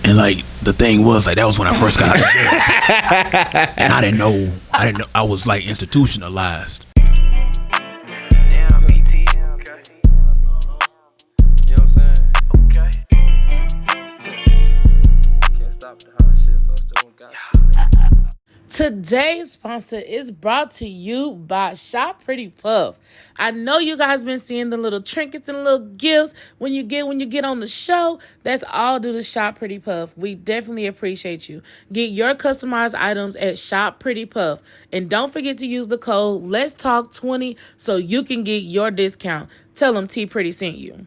And like the thing was like that was when I first got out of jail, and I didn't know I was like institutionalized. Today's sponsor is brought to you by Shop Pretty Puff. I know you guys been seeing the little trinkets and little gifts when you get on the show. That's all due to Shop Pretty Puff. We definitely appreciate you. Get your customized items at Shop Pretty Puff. And don't forget to use the code Let's Talk 20 so you can get your discount. Tell them Tpretty sent you.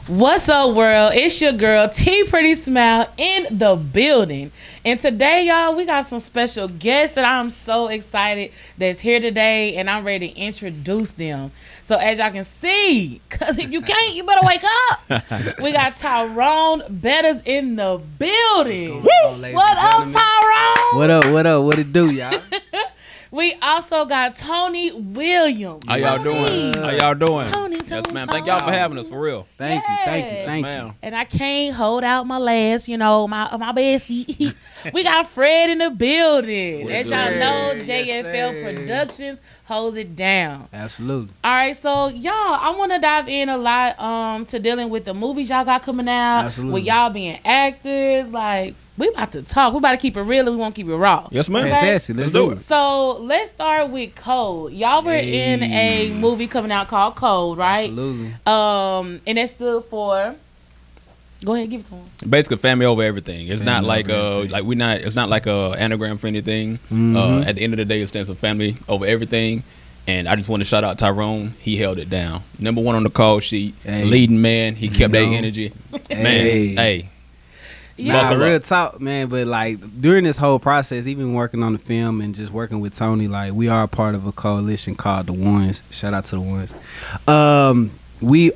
What's up, world? It's your girl, Tpretty Smile, in the building. And today, y'all, we got some special guests that I'm so excited that's here today, and I'm ready to introduce them. So as y'all can see, because if you can't, you better wake up. We got Tyrone Betters in the building. What up, Tyrone? What up? What it do, y'all? We also got Tony Williams. How y'all doing? Tony, yes, ma'am. Thank y'all for having us, for real. Thank you. Ma'am. And I can't hold out my last, my bestie. We got Fred in the building. As y'all know, JFL Productions holds it down. Absolutely. All right, so y'all, I want to dive in a lot to dealing with the movies y'all got coming out. Absolutely. With y'all being actors, like. We about to talk. We about to keep it real and we won't keep it raw. Yes, ma'am. Okay? Fantastic. Let's do it. So let's start with Code. Y'all were in a movie coming out called Code, right? Absolutely. And that stood for. Go ahead, give it to him. Basically, family over everything. It's not like it's not like a anagram for anything. At the end of the day, it stands for family over everything. And I just want to shout out Tyrone. He held it down. Number one on the call sheet, leading man. He kept that energy. Man, hey. Yeah, real talk, man. But like during this whole process, even working on the film and just working with Tony, like we are a part of a coalition called the Ones. Shout out to the Ones. We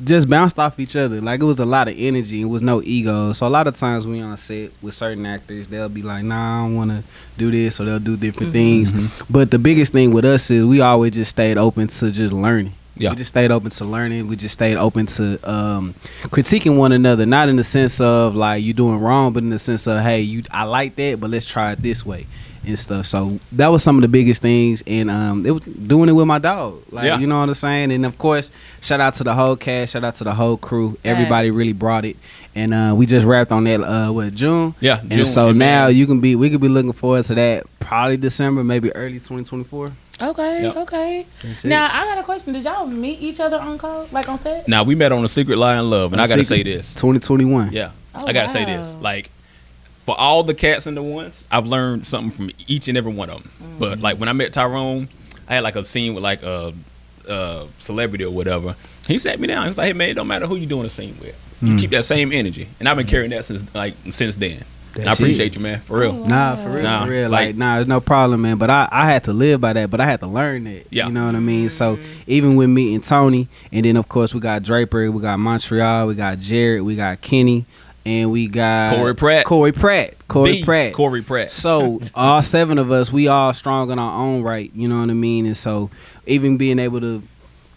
just bounced off each other. Like it was a lot of energy. It was no ego. So a lot of times when we on set with certain actors, they'll be like, "Nah, I don't want to do this," or they'll do different things. But the biggest thing with us is we always just stayed open to just learning. Yeah. We just stayed open to learning. We just stayed open to critiquing one another, not in the sense of like you doing wrong, but in the sense of hey, I like that, but let's try it this way and stuff. So that was some of the biggest things, and it was doing it with my dog, like you know what I'm saying. And of course, shout out to the whole cast, shout out to the whole crew. Everybody really brought it, and we just wrapped on that June. Yeah, and June, so now we could be looking forward to that probably December, maybe early 2024. Okay. Now I got a question. Did y'all meet each other on Code, like on set? Now we met on A Secret Lie in Love, and I gotta say this. 2021. Yeah, I gotta say this. Like for all the cats and the ones, I've learned something from each and every one of them. But like when I met Tyrone, I had like a scene with like a celebrity or whatever. He sat me down. He's like, "Hey man, it don't matter who you doing a scene with. You keep that same energy." And I've been carrying that since then. And I appreciate you, man, for real. Nah, for real. Like, it's no problem, man. But I had to live by that. But I had to learn that. Yeah. You know what I mean? So even with meeting Tony, and then of course we got Draper, we got Montreal, we got Jared, we got Kenny, and we got Corey Pratt. So all 7 of us, we all strong in our own right. You know what I mean? And so even being able to.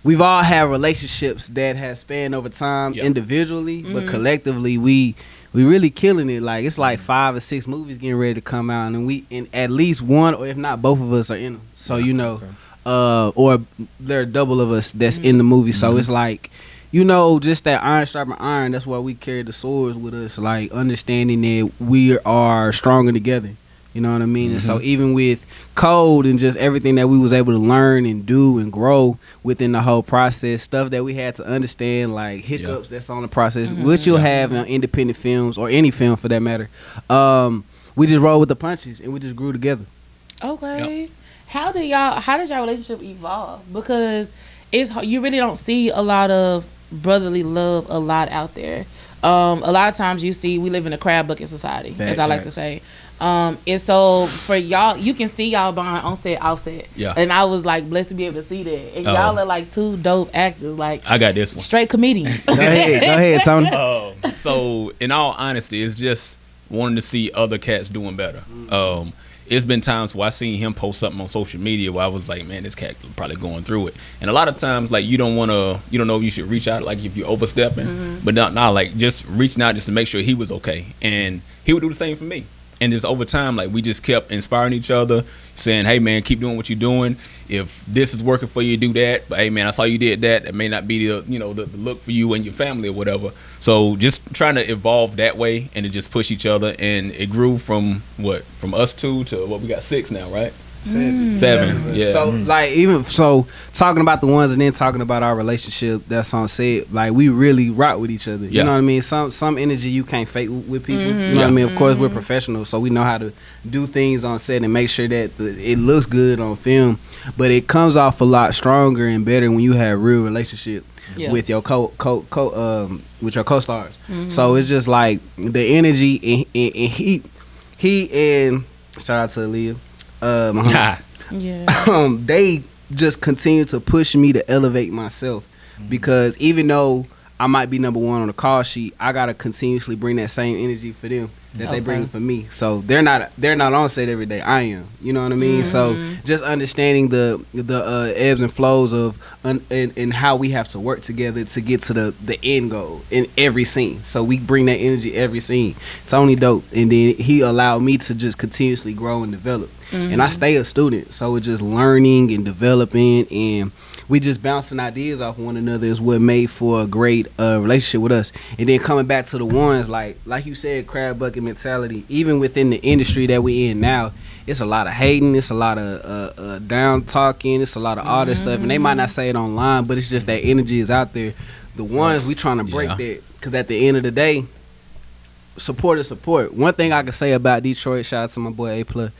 We've all had relationships that have spanned over time individually, but collectively we really killing it. Like it's like 5 or 6 movies getting ready to come out, and at least one or if not both of us are in them. So or there are double of us that's in the movie. So it's like just that iron sharpening iron. That's why we carry the swords with us, like understanding that we are stronger together. You know what I mean? And so even with Code and just everything that we was able to learn and do and grow within the whole process, stuff that we had to understand, like hiccups that's on the process, which you'll have in independent films or any film for that matter. We just rolled with the punches and we just grew together. Okay. Yep. How did your relationship evolve? Because you really don't see a lot of brotherly love a lot out there. A lot of times we live in a crab bucket society, as I like to say. And so for y'all, you can see y'all bond on set, offset. Yeah. And I was like blessed to be able to see that. And y'all are like 2 dope actors. Like I got this one. Straight comedians. Go ahead, Tony. So in all honesty, it's just wanting to see other cats doing better. it's been times where I seen him post something on social media where I was like, man, this cat probably going through it. And a lot of times, like, you don't know if you should reach out, like if you're overstepping, but not like just reaching out just to make sure he was okay. And he would do the same for me. And just over time, like, we just kept inspiring each other, saying, hey, man, keep doing what you're doing. If this is working for you, do that. But, hey, man, I saw you did that. It may not be the look for you and your family or whatever. So just trying to evolve that way and to just push each other. And it grew from us 2 to what we got 6 now, right? 7. Yeah. So like, even so, talking about the ones and then talking about our relationship, that's on set. Like, we really rock with each other. You know what I mean? Some energy you can't fake with people. You know what I mean? Of course, we're professionals, so we know how to do things on set and make sure that it looks good on film. But it comes off a lot stronger and better when you have real relationship with your with your co-stars. So it's just like the energy and he and shout out to Aaliyah. They just continue to push me to elevate myself, because even though I might be number 1 on the call sheet, I gotta continuously bring that same energy for them that they bring for me. So they're not on set every day. I am. You know what I mean? So just understanding the ebbs and flows of and how we have to work together to get to the end goal in every scene. So we bring that energy every scene. It's only dope. And then he allowed me to just continuously grow and develop. And I stay a student, so it's just learning and developing, and we just bouncing ideas off one another is what made for a great relationship with us. And then coming back to the ones, like you said, crab bucket mentality. Even within the industry that we in now, it's a lot of hating, it's a lot of down talking, it's a lot of all this stuff, and they might not say it online, but it's just that energy is out there. The ones we trying to break that, because at the end of the day, support is support. One thing I can say about Detroit, shout out to my boy A+.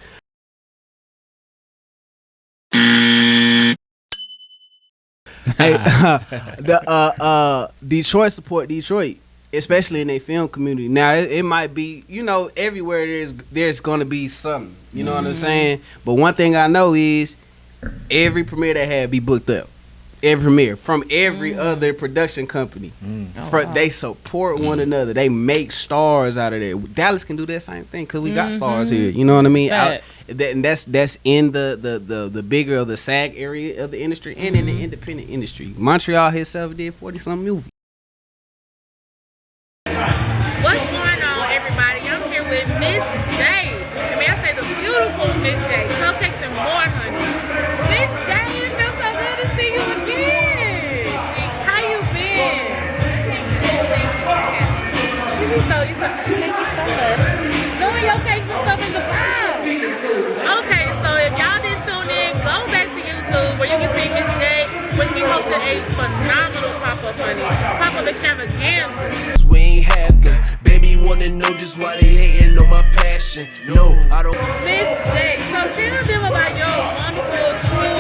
Hey, Detroit support Detroit, especially in their film community. Now it might be, everywhere there's gonna be something. You know what I'm saying? But one thing I know is every premiere they have be booked up. Every premiere from every other production company. They support one another. They make stars out of there. Dallas can do that same thing because we got stars here. You know what I mean? And that's in the bigger of the SAG area of the industry and in the independent industry. Montreal itself did 40-something movies. What's going on, everybody? I'm here with Miss J. I mean, I say the beautiful Miss J. Cupcakes and more, honey. Miss J, it feels so good to see you again. How you been? Thank you so much. Knowing your cakes and stuff in the pile. Okay, so if y'all didn't tune in, go back to YouTube where you can see Miss J when she hosted a phenomenal pop-up, honey. Pop-up extravaganza. We ain't have them. Baby wanna know just why they hating on my passion. No, I don't. Miss J, so tell them about your wonderful, true,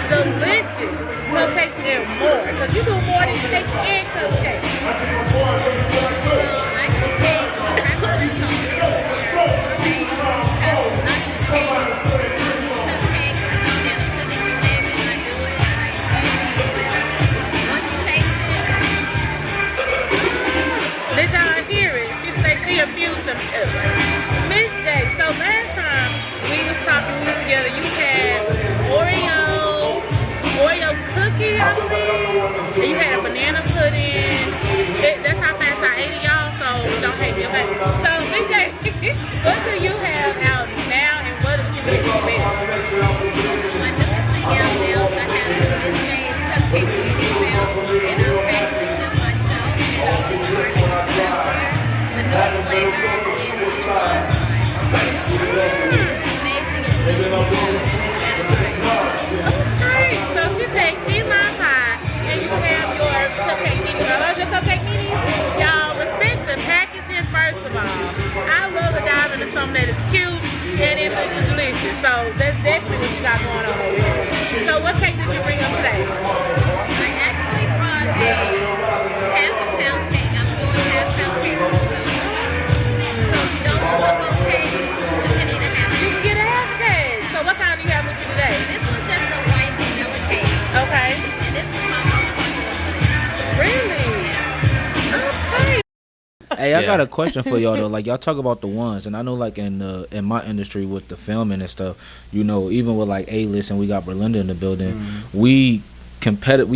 delicious cupcakes and more. Because you do more than cakes and cupcakes. I do cakes, but I love the tone. I mean, not just cakes, cupcakes, banana pudding, you name it, I do it. Once you taste it. Did y'all hear it? She said she abused them too. Miss J, so last time we was talking, we was together, you had Oreo cookie, I believe, and you had a banana pudding. That's how fast I ate it, y'all, so don't hate me, okay? So, Miss J, what do you have out now, and what do you expect? My newest thing out now is I have Miss J's cupcake beauty bill, and I'm battling them myself, and I'm just starting to put out there. The newest flavor is it's amazing and delicious. Alright, so she said key lime pie, and you have your cupcake minis. I love your cupcake minis. Y'all respect got a question for y'all though. Like y'all talk about the ones, and I know like in my industry with the filming and stuff, you know, even with like A-list and we got Berlinda in the building, we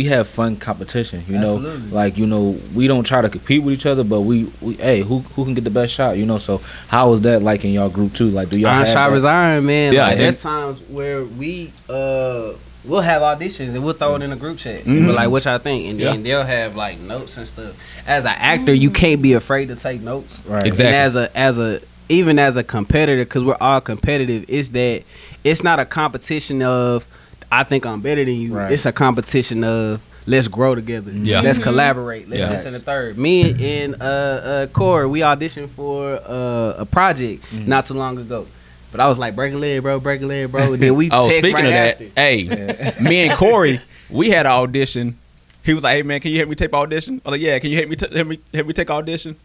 have fun competition, you know. Like, you know, we don't try to compete with each other, but we hey, who can get the best shot, you know. So how is that like in y'all group too? Like, do y'all Iron have shot that? is iron, man. Yeah, Like, there's times where we'll have auditions and we'll throw it in a group chat. But like, what y'all think? And then they'll have like notes and stuff. As an actor, you can't be afraid to take notes. Right. Exactly. And even as a competitor, because we're all competitive, is that it's not a competition of I think I'm better than you. Right. It's a competition of let's grow together. Yeah. Let's collaborate. Let's Yeah. this and the third. Me and Corey, we auditioned for a project not too long ago. But I was like, break a leg, bro. And then we text speaking right of that, after. hey, me and Corey, we had an audition. He was like, hey man, can you help me tape audition? I was like, yeah, can you help me take audition?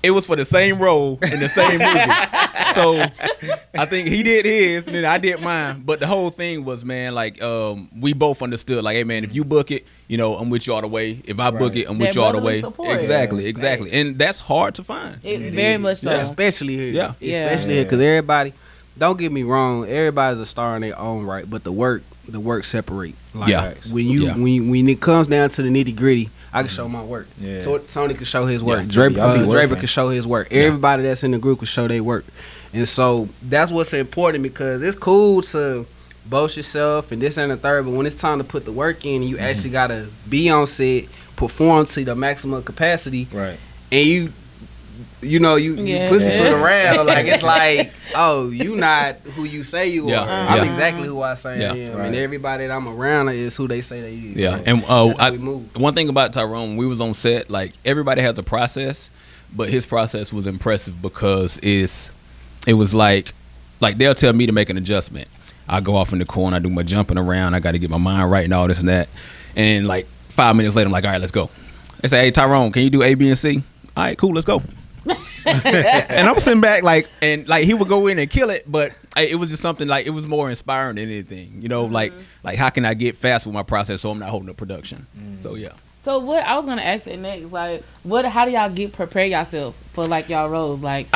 It was for the same role in the same movie. So I think he did his and then I did mine. But the whole thing was, man, like we both understood, like, hey man, if you book it, you know, I'm with you all the way. If I book it, I'm with That you all the brotherly way. support. Exactly. And that's hard to find. Very much so. Yeah, especially here. Yeah. Especially here, because everybody, don't get me wrong, everybody's a star in their own right, but the work separate. Like, Yeah. when it comes down to the nitty gritty, I can show my work. Yeah. So Tony can show his work. Yeah. Draper, Y'all be Draper working. can show his work. Everybody that's in the group can show their work. And so that's what's important, because it's cool to boast yourself and this and the third, but when it's time to put the work in and you actually gotta be on set, perform to the maximum capacity, Right. and you pussyfoot around, like it's like, oh, you not who you say you Yeah. are. I'm Yeah. exactly who I say I am. Right. And everybody that I'm around is who they say they is. Yeah, So and that's how we move. one thing about Tyrone, we was on set, like everybody has a process, but his process was impressive because it was like they'll tell me to make an adjustment. I go off in the corner, I do my jumping around, I got to get my mind right and all this and that, and like 5 minutes later, I'm like, all right, let's go. They say, hey Tyrone, can you do A, B, and C? All right, cool, let's go. And I'm sitting back like he would go in and kill it, but it was just something like it was more inspiring than anything, you know, like how can I get fast with my process so I'm not holding up production. So yeah. So what I was gonna ask that next, like, how do y'all prepare yourself for like y'all roles? Like,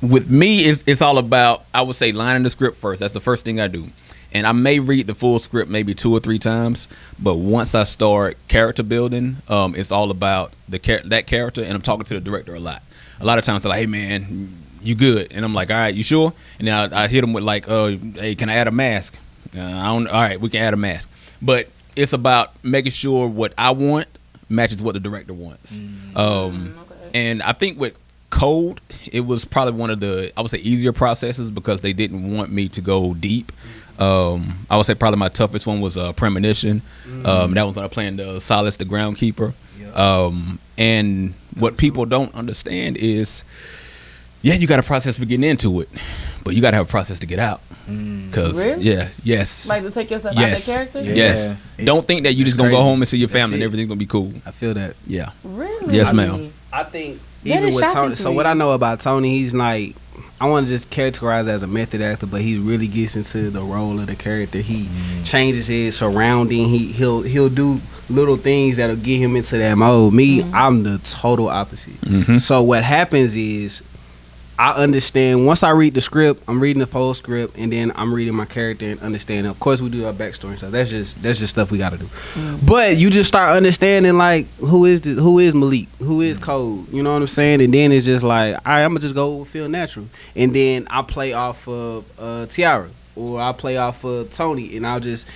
with me it's all about, I would say, lining the script first. That's the first thing I do. And I may read the full script maybe 2 or 3 times, but once I start character building, it's all about that character, and I'm talking to the director a lot. A lot of times they're like, hey man, you good? And I'm like, all right, you sure? And then I hit them with like, hey, can I add a mask? All right, we can add a mask. But it's about making sure what I want matches what the director wants. And I think with Code, it was probably one of the, I would say, easier processes because they didn't want me to go deep. I would say probably my toughest one was Premonition. That was when I playing the Solace, the groundkeeper. And what people don't understand is, you got a process for getting into it, but you got to have a process to get out. Cause Really? yes, like to take yourself out of character? Yes. Don't think that you just gonna go home and see your family and everything's gonna be cool. I feel that. Yeah. Really? Yes, ma'am. I think That even is with shocking Tony. to So me. what I know about Tony, he's like, I want to just characterize as a method actor, but he really gets into the role of the character. He changes his surrounding. He'll do little things that'll get him into that mode. Me, I'm the total opposite. So what happens is, I understand once I read the script, I'm reading the full script, and then I'm reading my character and understanding. Of course, we do our backstory and stuff. That's just stuff we got to do. But you just start understanding like who is Malik, who is Code. You know what I'm saying? And then it's just like, all right, I'm gonna just go feel natural, and then I play off of Tiara, or I play off of Tony, and I'll just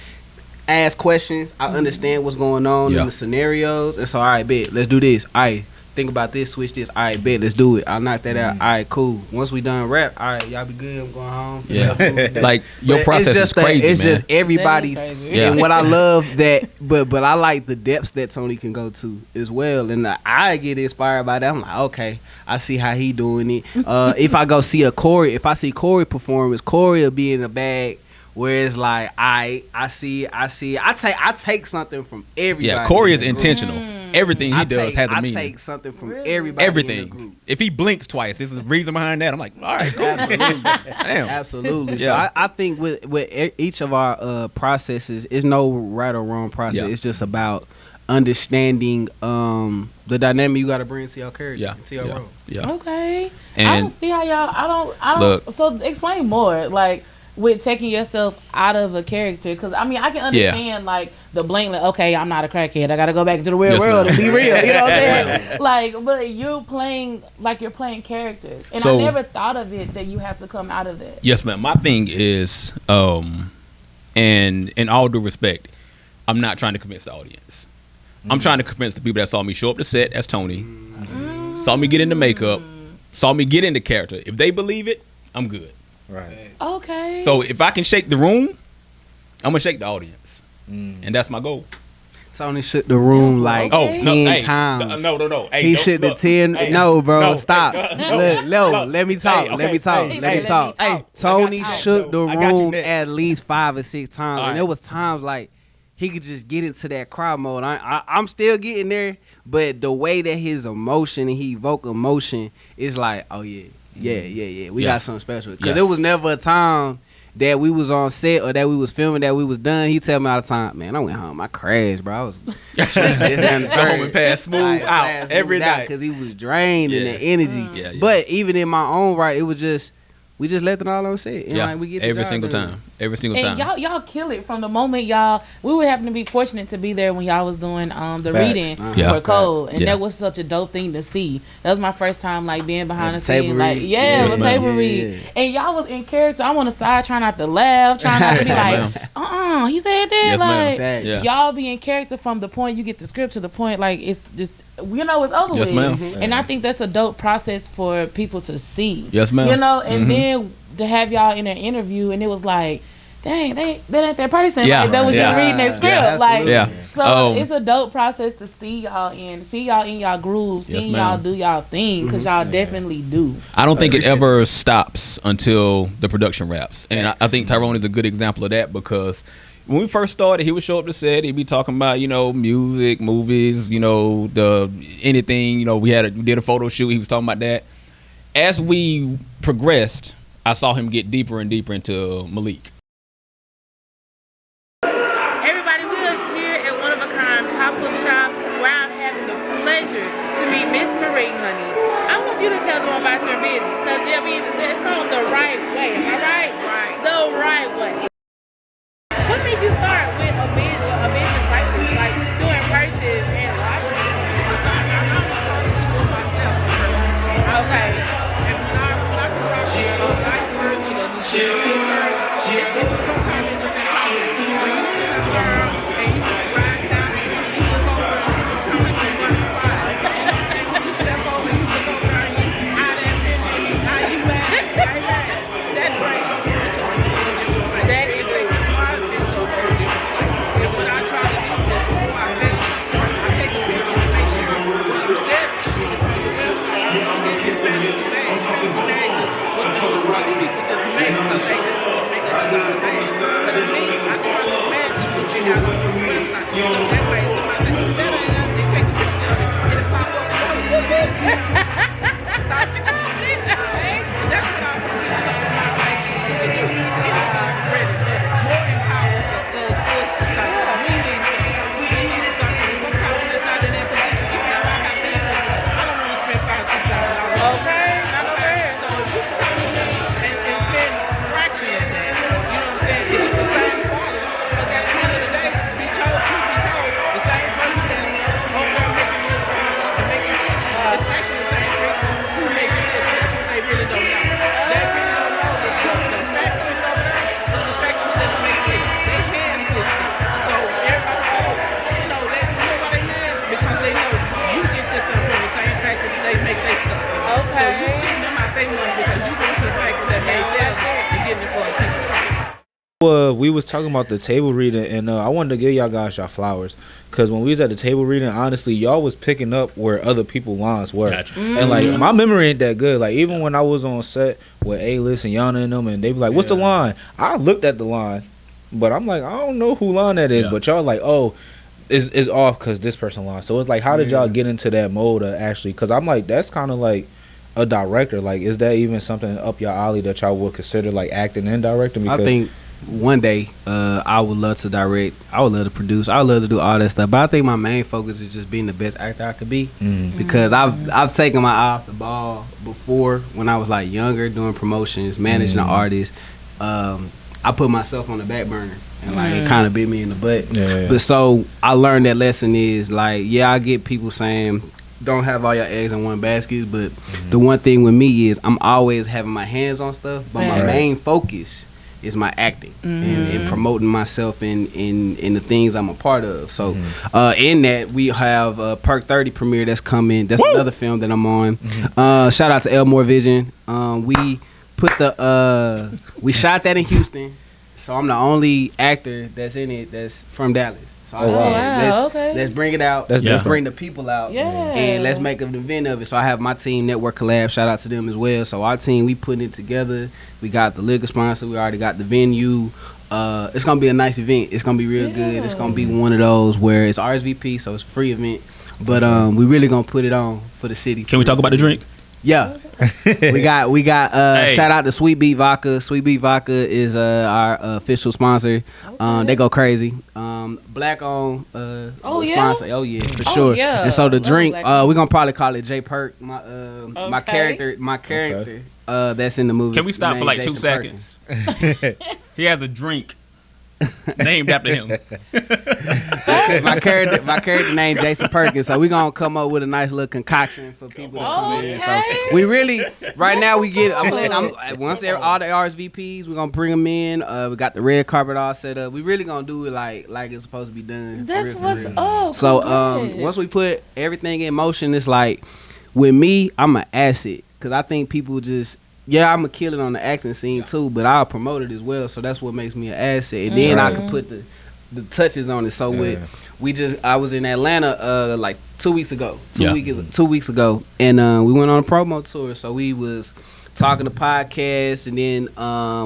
ask questions. I understand what's going on in the scenarios, and so all right, bet, let's do this. All right. Think about this, switch this. All right, bet, let's do it. I'll knock that out. All right, cool. Once we done rap, all right, y'all be good. I'm going home. Yeah. Like your But process is crazy, It's man. just everybody's. That is crazy. Yeah. And what I love that, but I like the depths that Tony can go to as well. And I get inspired by that. I'm like, okay, I see how he doing it. If I go see if I see Corey performance, Corey will be in the bag. Where it's like, I take something from everybody. Yeah, Corey is in the group. intentional. Everything he does has a meaning. I take something from Really? everybody in the Everything. group. If he blinks twice, there's a reason behind that. I'm like, all right, cool. Absolutely. Damn. Absolutely. Yeah. So I think with each of our processes, it's no right or wrong process. Yeah. It's just about understanding the dynamic you got to bring to your character, to your role. Yeah. Okay. And I don't see how y'all. I don't. Look. So explain more, like with taking yourself out of a character, because I mean I can understand like the blatant. Okay, I'm not a crackhead. I got to go back into the real world and be real. You know what I'm saying? Like, but you're playing characters, and I never thought of it that you have to come out of that. Yes, ma'am. My thing is, and in all due respect, I'm not trying to convince the audience. I'm trying to convince the people that saw me show up to set as Tony, saw me get into makeup, saw me get into character. If they believe it, I'm good. Right. Okay. So if I can shake the room, I'm gonna shake the audience, and that's my goal. Tony shook the room like 10 times. No. Hey, he shook the 10. Hey, no, bro, no, stop. Hey, Let me talk. Let me talk. Hey, Tony shook the I got you room next. at least 5 or 6 times, All and right. there was times like he could just get into that crowd mode. I'm still getting there, but the way that his emotion and he evoke emotion is like, oh yeah. We got something special. Because it was never a time that we was on set or that we was filming that we was done. He tell me all the time, man, I went home. I crashed, bro. I was Go home and pass smooth out every night because he was drained and the energy. Yeah. But even in my own right, it was just we just let it all on set. And like, we get the every job single done. time. Every single And time. y'all kill it from the moment we would happen to be fortunate to be there when y'all was doing the Facts. reading Yeah. for Cole, and Yeah. that was such a dope thing to see. That was my first time like being behind the table scene, like read. Yes, the ma'am. table read, and y'all was in character. I'm on the side trying not to laugh, trying not to be like, he said that, Yes, ma'am. like Facts. Yeah. y'all be in character from the point you get the script to the point like it's just it's over Yes, with. ma'am. And I think that's a dope process for people to see. Yes, ma'am. You know, and then to have y'all in an interview and it was like, dang, that ain't that person. Yeah. Like, that was Yeah. you reading that script. Yeah, like, Yeah. so it's a dope process to see y'all in y'all groove, seeing y'all ma'am. do y'all thing, because y'all definitely do. I don't think it ever stops until the production wraps. And I think Tyrone is a good example of that because when we first started, he would show up to set, he'd be talking about, music, movies, anything, we did a photo shoot, he was talking about that. As we progressed, I saw him get deeper and deeper into Malik. Everybody, we are here at One of a Kind pop-up shop where I'm having the pleasure to meet Miss Marie, honey. I want you to tell them about your business because it's called The Right Way. Am I right? Right. The Right Way. What made you start with a business like this, like doing purses and watches? Okay. That is We was talking about the table reading, and I wanted to give y'all guys y'all flowers, because when we was at the table reading, honestly, y'all was picking up where other people lines were. Gotcha. And like my memory ain't that good. Like even when I was on set with A-List and Yana and them, and they be like, "What's the line?" I looked at the line, but I'm like, I don't know who line that is. Yeah. But y'all like, oh, it's off because this person line. So it's like, how did y'all get into that mode of actually? Because I'm like, that's kind of like a director. Like, is that even something up your alley that y'all would consider like acting and directing? Because one day, I would love to direct. I would love to produce. I would love to do all that stuff. But I think my main focus is just being the best actor I could be. Because I've taken my eye off the ball before when I was like younger, doing promotions, managing the artists. I put myself on the back burner and like it kind of bit me in the butt. But so I learned that lesson is like, yeah, I get people saying don't have all your eggs in one basket, but the one thing with me is I'm always having my hands on stuff, but my main focus is my acting and promoting myself in the things I'm a part of. So in that we have Perk 30 premiere that's coming. That's another film that I'm on. Shout out to Elmore Vision. We shot that in Houston, so I'm the only actor that's in it that's from Dallas. So I said, let's bring it out. Let's bring the people out, and let's make an event of it. So I have my team, Network Collab. Shout out to them as well. So our team, we putting it together. We got the liquor sponsor. We already got the venue. It's gonna be a nice event. It's gonna be real good. It's gonna be one of those where it's RSVP, so it's a free event. But we really gonna put it on for the city. Can we talk about the drink? Yeah. we got shout out to Sweet Beat Vodka. Sweet Beat Vodka is our official sponsor. They go crazy. Black on sponsor. Oh yeah, for sure. Yeah. And so the drink, we're gonna probably call it J Perk. My character that's in the movie. Can we stop for like Jason 2 seconds? He has a drink named after him. my character named Jason Perkins, so we gonna come up with a nice little concoction for people to come in. So we really right now we get once all the RSVPs, we're gonna bring them in. We got the red carpet all set up. We really gonna do it like it's supposed to be done. That's what's up. So once we put everything in motion, it's like with me, I'm an asset because I think people just. Yeah, I'm a killer on the acting scene too, but I'll promote it as well. So that's what makes me an asset. And then I can put the touches on it. So I was in Atlanta like 2 weeks ago. 2 weeks ago, and we went on a promo tour. So we was talking to podcasts, and then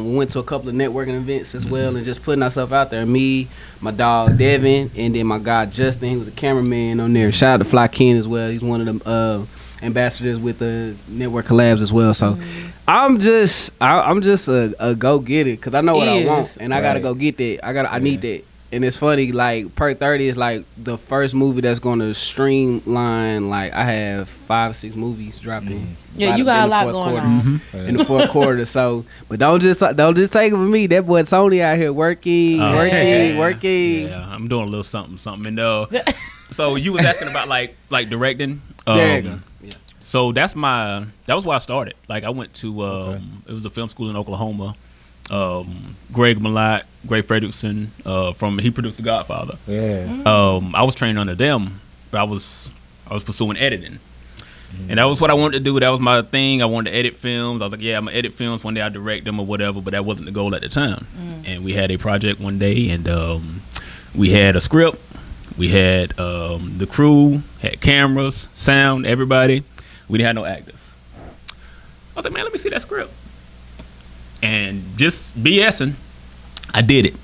we went to a couple of networking events as well, and just putting ourselves out there. Me, my dog Devin, and then my guy Justin. He was a cameraman on there. Shout out to Fly Ken as well. He's one of them ambassadors with the network collabs as well. So I'm just a go getter because I know what I want, and I gotta go get that. I need that. And it's funny, like Perk 30 is like the first movie that's gonna streamline. Like I have 5 or 6 movies dropping. Yeah, you got a lot going on in the fourth quarter. So, but don't just take it from me. That boy Tony out here working. Yeah, I'm doing a little something. And so you was asking about like directing. There you go. Yeah. So that was where I started. Like I went to it was a film school in Oklahoma. Greg Malott, Greg Fredrickson, he produced The Godfather. I was trained under them, but I was pursuing editing. And that was what I wanted to do. That was my thing. I wanted to edit films. I was like, yeah, I'm gonna edit films. One day I'll direct them or whatever, but that wasn't the goal at the time. And we had a project one day, and we had a script. We had the crew, had cameras, sound, everybody. We didn't have no actors. I was like, man, let me see that script. And just BSing, I did it.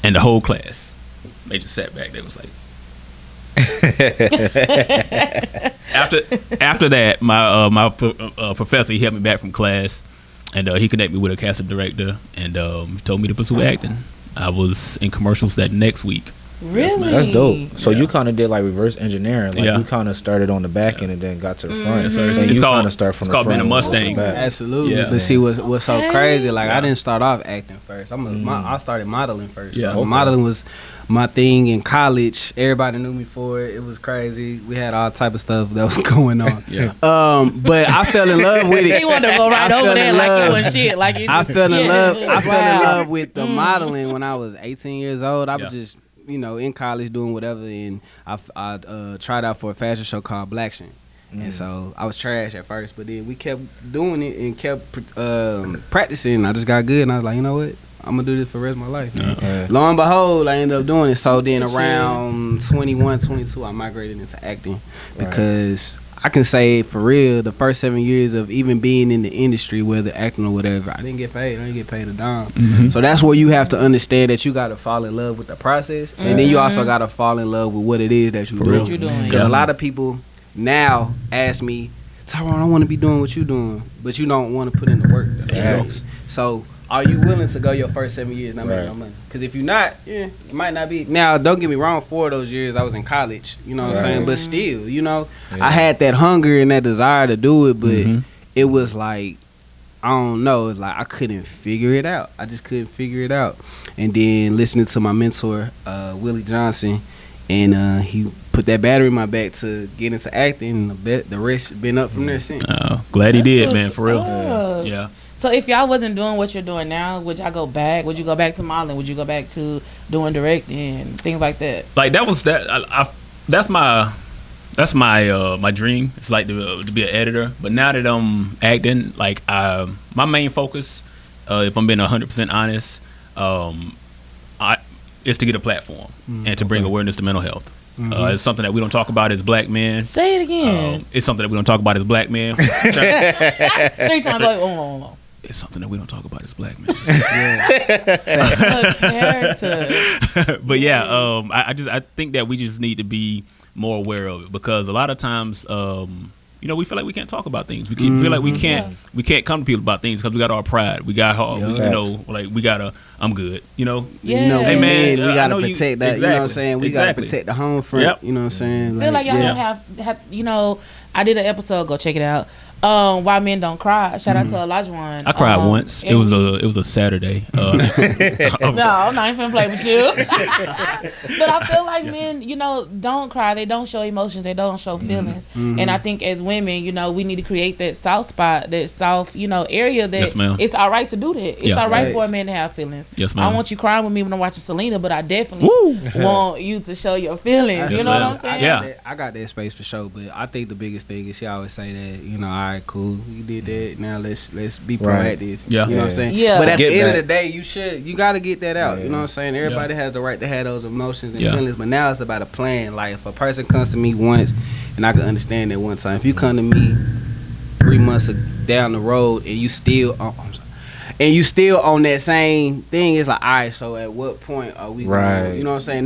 And the whole class, they just sat back. They was like, after that, my professor, he helped me back from class, and he connected me with a casting director, and told me to pursue acting. I was in commercials that next week. Really? That's dope. So you kind of did like reverse engineering. Like you kind of started on the back end and then got to the front. Yes, sir. It's kind of start from the front. It's called being a Mustang. Absolutely. Yeah. But see, what's so crazy? Like I didn't start off acting first. I started modeling first. Yeah. So modeling was my thing in college. Everybody knew me for it. It was crazy. We had all type of stuff that was going on. But I fell in love with it. He wanted to go right over there like you and shit. Like you. I fell in love. I fell in love with the modeling when I was 18 years old. I was just in college doing whatever, and I tried out for a fashion show called Black Shin. And so I was trash at first, but then we kept doing it and kept practicing. I just got good, and I was like, you know what? I'm going to do this for the rest of my life. Lo and behold, I ended up doing it. So then around 21, 22, I migrated into acting because I can say for real, the first 7 years of even being in the industry, whether acting or whatever, I didn't get paid. I didn't get paid a dime. So that's where you have to understand that you got to fall in love with the process, and then you also got to fall in love with what it is that you're doing. Because a lot of people now ask me, Tyrone, I want to be doing what you're doing, but you don't want to put in the work. So are you willing to go your first 7 years not making no money? Because if you're not, it might not be. Now, don't get me wrong, 4 of those years I was in college, you know what I'm saying? But still, you know, I had that hunger and that desire to do it, but it was like, I don't know, it's like I couldn't figure it out. I just couldn't figure it out. And then listening to my mentor, Willie Johnson, and he put that battery in my back to get into acting, and the rest been up from there since. Glad he did, man, for real. Yeah. So if y'all wasn't doing what you're doing now, would y'all go back? Would you go back to modeling? Would you go back to doing directing, things like that? Like that's my my dream. It's like to be an editor. But now that I'm acting, like my main focus, if I'm being 100% honest, is to get a platform and to bring awareness to mental health. It's something that we don't talk about as black men. Say it again. It's something that we don't talk about as black men. 3 times, like, hold on. It's something that we don't talk about as black men. Character. But I think that we just need to be more aware of it, because a lot of times, you know, we feel like we can't talk about things. We feel like we can't come to people about things because we got our pride. We got we gotta. I'm good. You know. Yeah. You know, hey man, we gotta protect that. Exactly, you know what I'm saying? We gotta protect the home front. Yep. You know what I'm saying? I feel like y'all don't have. You know, I did an episode. Go check it out. Why Men Don't Cry. Shout out to Olajuwon. I cried once. It was a Saturday. No, I'm not even finna play with you. But I feel like men, you know, don't cry. They don't show emotions. They don't show feelings. And I think as women, you know, we need to create that soft spot, that soft, you know, area that it's all right to do that. It's all right for a man to have feelings. Yes, ma'am. I want you crying with me when I'm watching Selena, but I definitely want you to show your feelings. You know what I'm saying? I got that space for sure, but I think the biggest thing is she always say that, you know, all right, cool, you did that. Now let's be proactive. Yeah. You know what I'm saying? Yeah. But at the end that. of the day, you got to get that out. You know what I'm saying? Everybody has the right to have those emotions and feelings, but now it's about a plan. Like if a person comes to me once, and I can understand that one time. If you come to me 3 months down the road and you still on that same thing, it's like, all right, so at what point are we gonna, you know what I'm saying?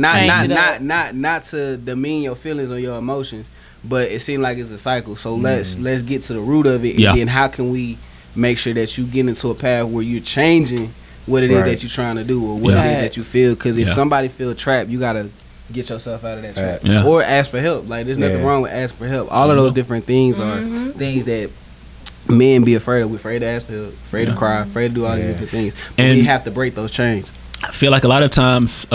Not to demean your feelings or your emotions, but it seems like it's a cycle. So let's get to the root of it, and then how can we make sure that you get into a path where you're changing what it is that you're trying to do, or what it is that you feel. Because if somebody feel trapped, you gotta get yourself out of that trap, or ask for help. Like there's nothing wrong with ask for help. All of those different things are things that men be afraid of. We're afraid to ask for help, afraid to cry, afraid to do all these different things. But we have to break those chains. I feel like a lot of times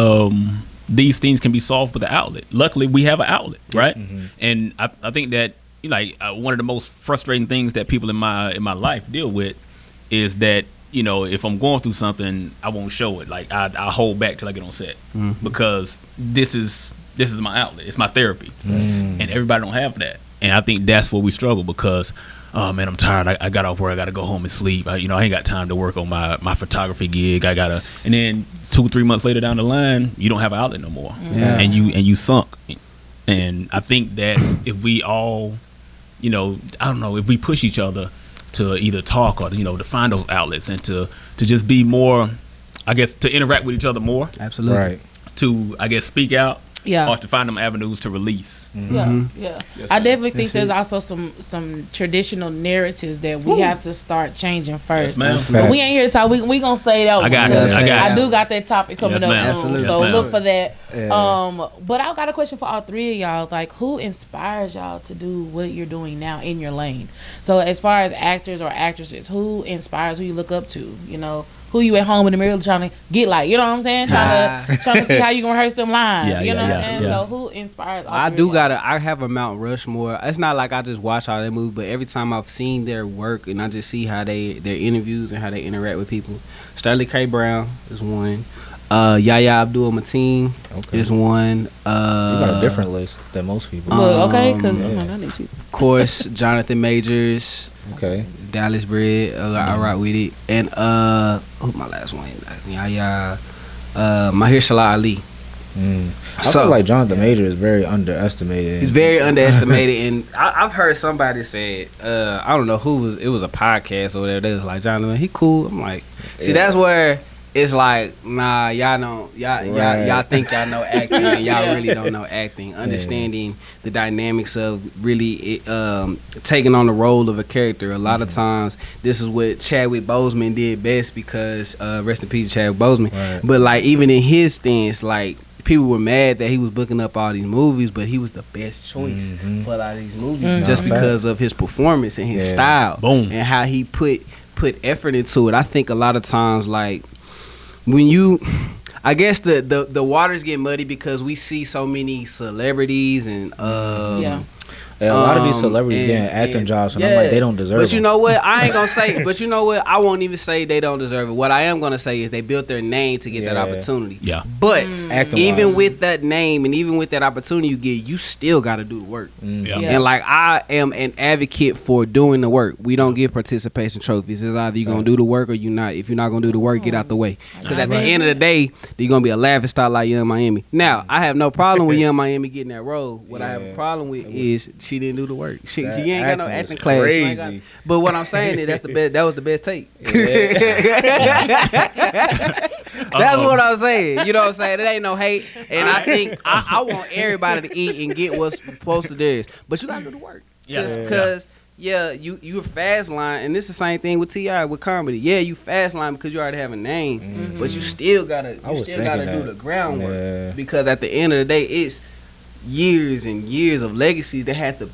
these things can be solved with an outlet. Luckily, we have an outlet, right? And I think that one of the most frustrating things that people in my life deal with is that, you know, if I'm going through something, I won't show it. Like I hold back till I get on set because this is my outlet. It's my therapy, and everybody don't have that. And I think that's where we struggle because, oh man, I'm tired. I got off work. I got to go home and sleep. I ain't got time to work on my photography gig. And then 2-3 months later down the line, you don't have an outlet no more, and you sunk. And I think that if we all, you know, I don't know, if we push each other to either talk or, you know, to find those outlets and to just be more, I guess, to interact with each other more. Absolutely. Right. To, I guess, speak out. Yeah. Or to find them avenues to release. Yeah. I definitely think there's also some traditional narratives that we have to start changing first. Yes, but we ain't here to talk. We gonna say that. I do got that topic coming up soon, so look for that. Yeah. But I got a question for all three of y'all. Like, who inspires y'all to do what you're doing now in your lane? So as far as actors or actresses, who inspires? Who you look up to? You know, who you at home in the mirror trying to get like, you know what I'm saying? Trying to see how you gonna rehearse them lines. You know what I'm saying? So who inspires? I have a Mount Rushmore. It's not like I just watch all their movies, but every time I've seen their work and I just see how their interviews and how they interact with people. Sterling K. Brown is one. Yahya Abdul-Mateen is one. You got a different list than most people. Okay, because these people. Of course, Jonathan Majors. Okay. Dallas Bred. I rock with it. And who's my last one? Yahya. Mahershala Ali. I feel like Jonathan Major is very underestimated. He's very underestimated, and I've heard somebody say, I don't know who it was a podcast or whatever. They was like, Jonathan, he cool. I'm like, see, that's where it's like, nah, y'all think y'all know acting, and y'all really don't know acting. Understanding the dynamics of really taking on the role of a character. A lot of times, this is what Chadwick Boseman did best because rest in peace, Chadwick Boseman. Right. But like even in his stance, like people were mad that he was booking up all these movies, but he was the best choice for a lot of these movies just because of his performance and his style, and how he put effort into it. I think a lot of times, like when you, I guess the waters get muddy because we see so many celebrities and a lot of these celebrities getting acting jobs, and I'm like, they don't deserve it. But you know what? I ain't gonna say. But you know what? I won't even say they don't deserve it. What I am gonna say is they built their name to get that opportunity. Yeah. But even with that name and even with that opportunity you get, you still got to do the work. And like I am an advocate for doing the work. We don't give participation trophies. It's either you gonna do the work or you not. If you're not gonna do the work, get out the way. Because at the end of the day, you're gonna be a laughing stock like Young Miami. Now I have no problem with Young Miami getting that role. What I have a problem with is she didn't do the work. She ain't got no acting class. Crazy. But what I'm saying is that's the best. That was the best take. That's what I'm saying. You know what I'm saying? It ain't no hate, and I think I want everybody to eat and get what's supposed to theirs. But you gotta do the work. Just because. Yeah, you fast line, and this is the same thing with T.I. with comedy. Yeah, you fast line because you already have a name, but you still gotta do the groundwork because at the end of the day, it's years and years of legacies that had to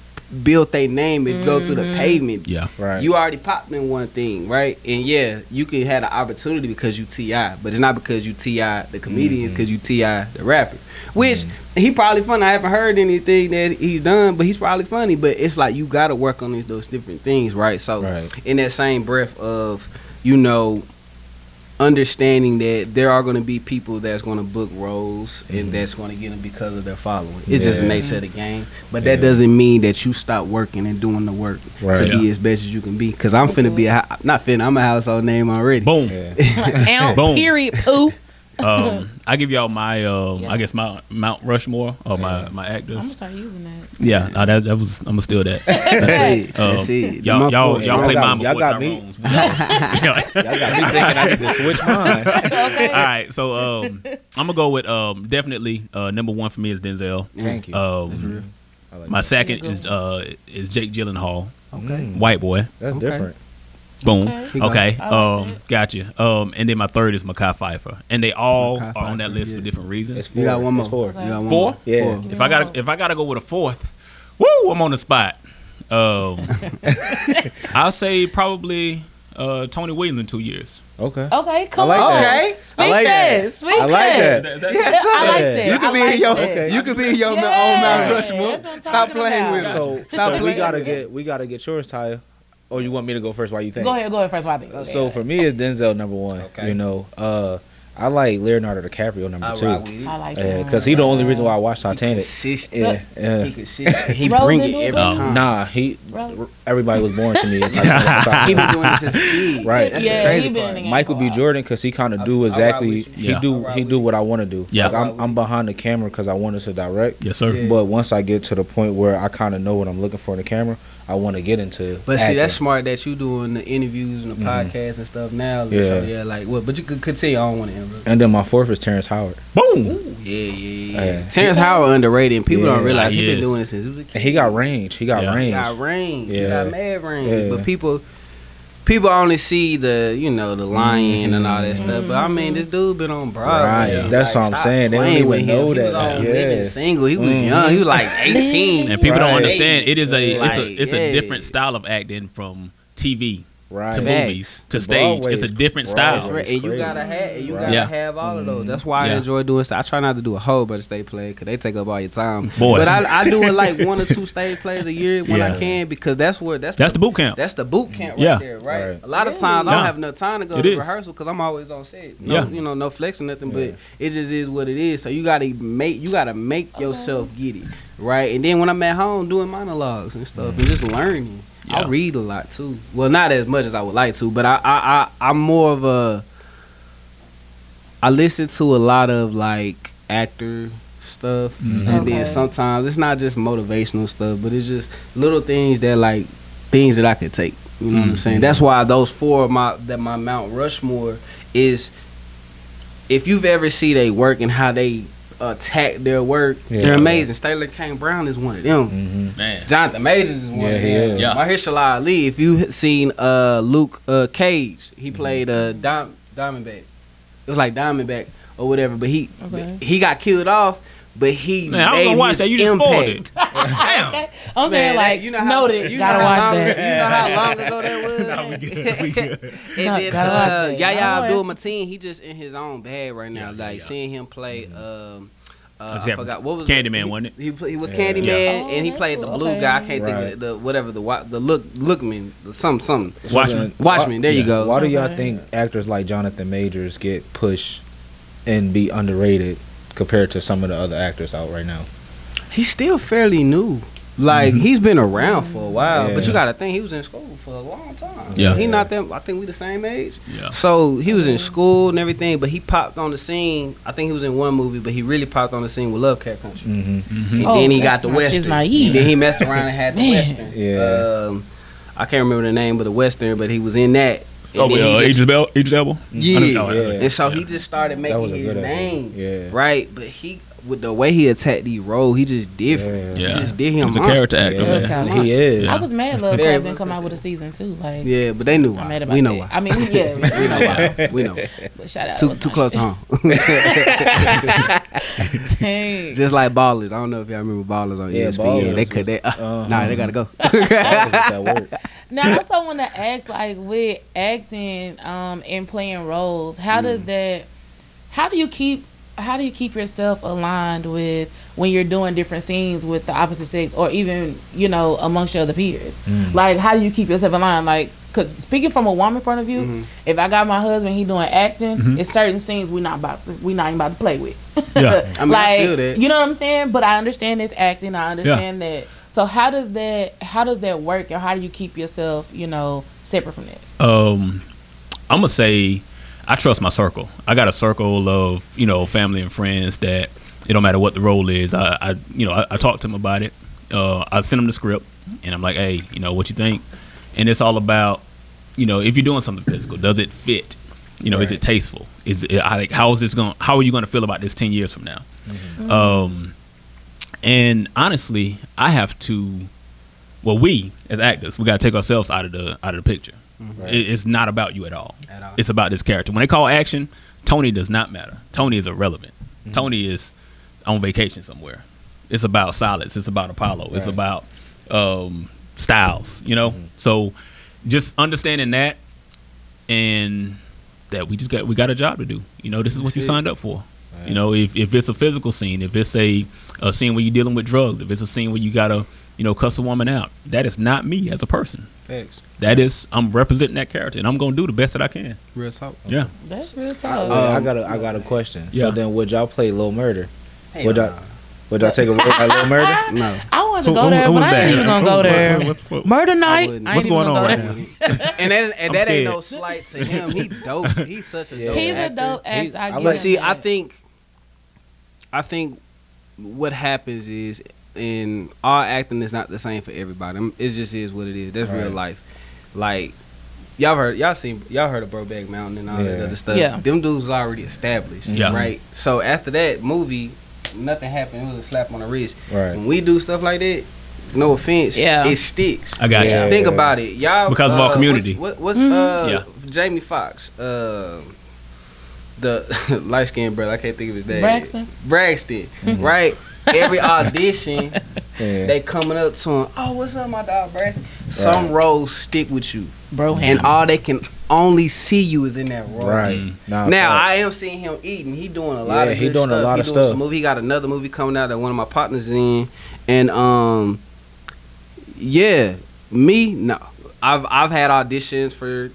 build their name and go through the pavement. Yeah, right. You already popped in one thing, right? And yeah, you can have the opportunity because you T.I., but it's not because you T.I. the comedian, because you T.I. the rapper. Which he probably funny. I haven't heard anything that he's done, but he's probably funny. But it's like you got to work on those different things, right? So in that same breath of, understanding that there are going to be people that's going to book roles and that's going to get them because of their following. It's just the nature of the game. But that doesn't mean that you stop working and doing the work to be as best as you can be. Because I'm finna be I'm a household name already. Boom. Boom. Period. Pooh. I give y'all my I guess my Mount Rushmore or my actors. I'm gonna start using that. Yeah, no, that was I'm gonna steal that. That's it. Y'all play mine before Tyrone's. Y'all got me thinking I need to switch mine. Okay. All right, so I'm gonna go with definitely number one for me is Denzel. Thank you. Like my second is Jake Gyllenhaal. Okay. White boy. That's different. Boom. Okay. Gotcha. And then my third is Mekhi Phifer, and they all are on that list for different reasons. It's four. You got one more. Four. Okay. You got one four? More. Yeah. Four. If I gotta go with a fourth, woo, I'm on the spot. I'll say probably Tony Williams in 2 years. Okay. Okay. Come on. Okay. Speak that. Speak that. Yes, sir. I like that. You could be in your. You could be in your own Mount Rushmore. Stop playing with it. So we gotta get yours, Tyre. Or you want me to go first? Why you think? Go ahead first. Why I think? Okay, so for me, it's Denzel number one. Okay. I like Leonardo DiCaprio number two. I like that because he's the only reason why I watched Titanic. He bring it every time. Nah, everybody was born to me. He been doing this as a kid. Right. That's the crazy part. Michael B. Jordan, because he kind of do exactly. He do what I want to do. Yeah. Like I'm behind the camera because I wanted to direct. Yes, sir. But once I get to the point where I kind of know what I'm looking for in the camera, I want to get into. But see, that's smart that you doing the interviews and the podcasts and stuff now. But you could continue. I don't want to interrupt. And then my fourth is Terrence Howard. Boom. Ooh, yeah. Terrence Howard underrated, and people don't realize he been doing it since he was a kid. And he got range. He got range. He got mad range. But people only see the the lion and all that stuff. But I mean, this dude been on Broadway. Right. That's what I'm saying. They don't even know that. He was on Living Single. He was young. He was like 18. And people don't understand. It is it's a different style of acting from TV. To movies, to stage. It's a different style. Right. And you gotta have all of those. That's why I enjoy doing stuff. I try not to do a whole bunch of stage plays because they take up all your time. Boy. But I do it like 1 or 2 stage plays a year when I can, because that's the boot camp. That's the boot camp right there, right? A lot of times I don't have enough time to go to rehearsal because I'm always on set. No flex or nothing, but it just is what it is. So you gotta make yourself get it, right? And then when I'm at home doing monologues and stuff and just learning. I read a lot too. Well, not as much as I would like to, but I'm more of a. I listen to a lot of like actor stuff, and then sometimes it's not just motivational stuff, but it's just little things that I could take. You know what I'm saying? That's why those 4 my Mount Rushmore is if you've ever see they work and how they attack their work, they're amazing. Sterling Kane Brown is one of them. Man, Jonathan Majors is one of them. Yeah. Mahershala Ali. If you seen Luke Cage, he played Diamondback. It was like Diamondback or whatever, but he got killed off. But he man, I was gonna watch that. You just spoiled it. Damn. Okay. I'm saying like, you know how, noted. You gotta watch that. You know how long ago that was? Nah, we good. And No, then gotta watch that. Yahya Alright. Abdul-Mateen, he just in his own bag right now. Seeing him play I forgot what was Candyman, wasn't it? He was Candyman, and he played the blue guy. I can't think of the Lookman, something. Watchmen. There you go. Why do y'all think actors like Jonathan Majors get pushed and be underrated compared to some of the other actors out right now? He's still fairly new. Like he's been around for a while, but you gotta think he was in school for a long time. Yeah, he not that. I think we the same age. Yeah. So he was in school and everything, but he popped on the scene. I think he was in one movie, but he really popped on the scene with Lovecraft Country. And then he got the Western. She's naive. And then he messed around and had the Western. Yeah. I can't remember the name of the Western, but he was in that. And Idris Elba. Yeah. And so he just started making his name. Yeah. Right, but he. With the way he attacked these roles, he just did him. Yeah. He just did him. He's a character actor. Yeah. He is. I was mad Lovecraft didn't come out with a season 2. Like, yeah, but they knew I'm why. mad about We know that. why. I mean, we know why. We know. But shout out. Too close to home. Hey. Just like Ballers. I don't know if y'all remember Ballers on ESPN. Ballers They could. They they gotta go. That work. Now, I also want to ask, like, with acting and playing roles, how do you keep yourself aligned with when you're doing different scenes with the opposite sex, or even, amongst your other peers? Like, how do you keep yourself aligned? Like, because speaking from a woman point of view, if I got my husband, he doing acting, it's certain scenes we not even about to play with. Yeah. I mean, I feel that. You know what I'm saying? But I understand it's acting. I understand that. So how does that work, or how do you keep yourself, separate from that? I'm gonna say I trust my circle. I got a circle of family and friends that it don't matter what the role is. I talk to them about it. I send them the script, and I'm like, hey, what you think? And it's all about if you're doing something physical, does it fit? Is it tasteful? Is it like how are you gonna feel about this 10 years from now? And honestly, I have to. Well, we as actors, we gotta take ourselves out of the picture. It's not about you at all. It's about this character. When they call action, Tony does not matter. Tony is irrelevant. Tony is on vacation somewhere. It's about Silence. It's about Apollo. It's about Styles. So just understanding that, and that we got a job to do. This is what you signed up for. If it's a physical scene, if it's a scene where you're dealing with drugs, if it's a scene where you gotta cuss a woman out, that is not me as a person. Thanks. That is, I'm representing that character, and I'm gonna do the best that I can. Real talk. Yeah. That's real talk. I got a question. Yeah. So then, would y'all play Lil Murder? Would y'all take a role like Lil Murder? No. I wanted to go there, but I ain't even gonna go there. Murder night. wouldn't. I ain't What's even going gonna on go right there. now? And that ain't no scared. slight to him. He dope. He's such a dope He's a actor. dope actor. I But get see, him I that. think what happens is, in all acting is not the same for everybody. It just is what it is. That's real life. Like y'all heard of Brokeback Mountain and all that other stuff. Yeah. Them dudes already established. Yeah. Right. So after that movie, nothing happened. It was a slap on the wrist. Right. When we do stuff like that, no offense, it sticks. I got you. Yeah. Think about it, y'all. Because of our community. What's Jamie Foxx? The light skinned brother. I can't think of his name. Braxton. Right. Every audition, they coming up to him. Oh, what's up, my dog Braxton? Some roles stick with you, Bro, and all they can only see you is in that role. Right. Now I am seeing him eating. He doing a lot of good doing stuff. a lot he of doing stuff. some movie. He got another movie coming out that one of my partners is in, and me no. I've had auditions for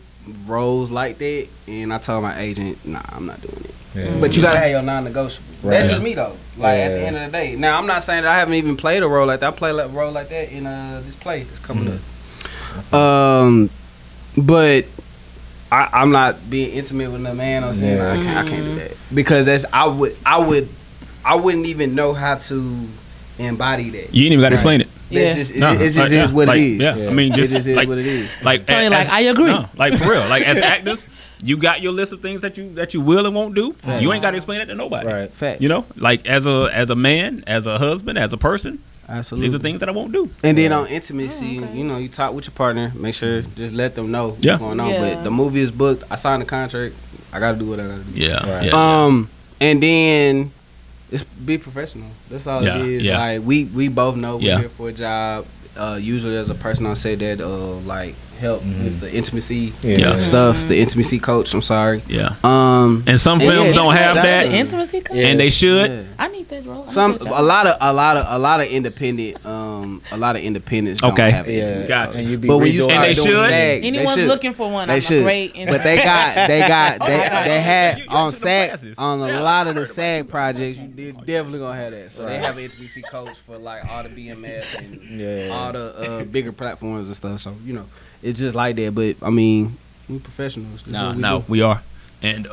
roles like that, and I told my agent, nah, I'm not doing it. Yeah. But you gotta have your non-negotiable. Right. That's just me though. Like at the end of the day. Now I'm not saying that I haven't even played a role like that. I played a role like that in this play that's coming up. But I'm not being intimate with a man. I'm saying I can't do that because I wouldn't even know how to embody that. You ain't even got to explain it. It just is what it is. Yeah. I mean, just it just is like what it is. Like, Tony, I agree. No, like for real. Like as actors, you got your list of things that you will and won't do. You ain't got to explain that to nobody. Right. Facts. You know, like as a man, as a husband, as a person. Absolutely. These are things that I won't do. And then on intimacy, you know, you talk with your partner, make sure just let them know what's going on. Yeah. But the movie is booked. I signed the contract. I got to do what I got to do. Yeah. Right. Yeah. And then it's be professional. That's all it is. Yeah. Like we both know we're Yeah. here for a job. Usually there's a person on set that like help with the intimacy Yeah. stuff. The intimacy coach. I'm sorry. Yeah. And some films don't have that, The intimacy coach? and they should. Yeah. I need that role. A lot of independent independents don't Okay. have Yeah. intimacy. Gotcha. And you be But when you redoing start they doing should. SAG, Anyone's they should. looking for one, They I'm should. a great But they had You on took them SAG classes. on a Yeah, lot I of the heard about SAG you. projects. You definitely gonna have that. So they have an intimacy coach for like all the BMF and all the bigger platforms and stuff. So you know, it's just like that. But I mean, we professionals. This is what we do. We are, and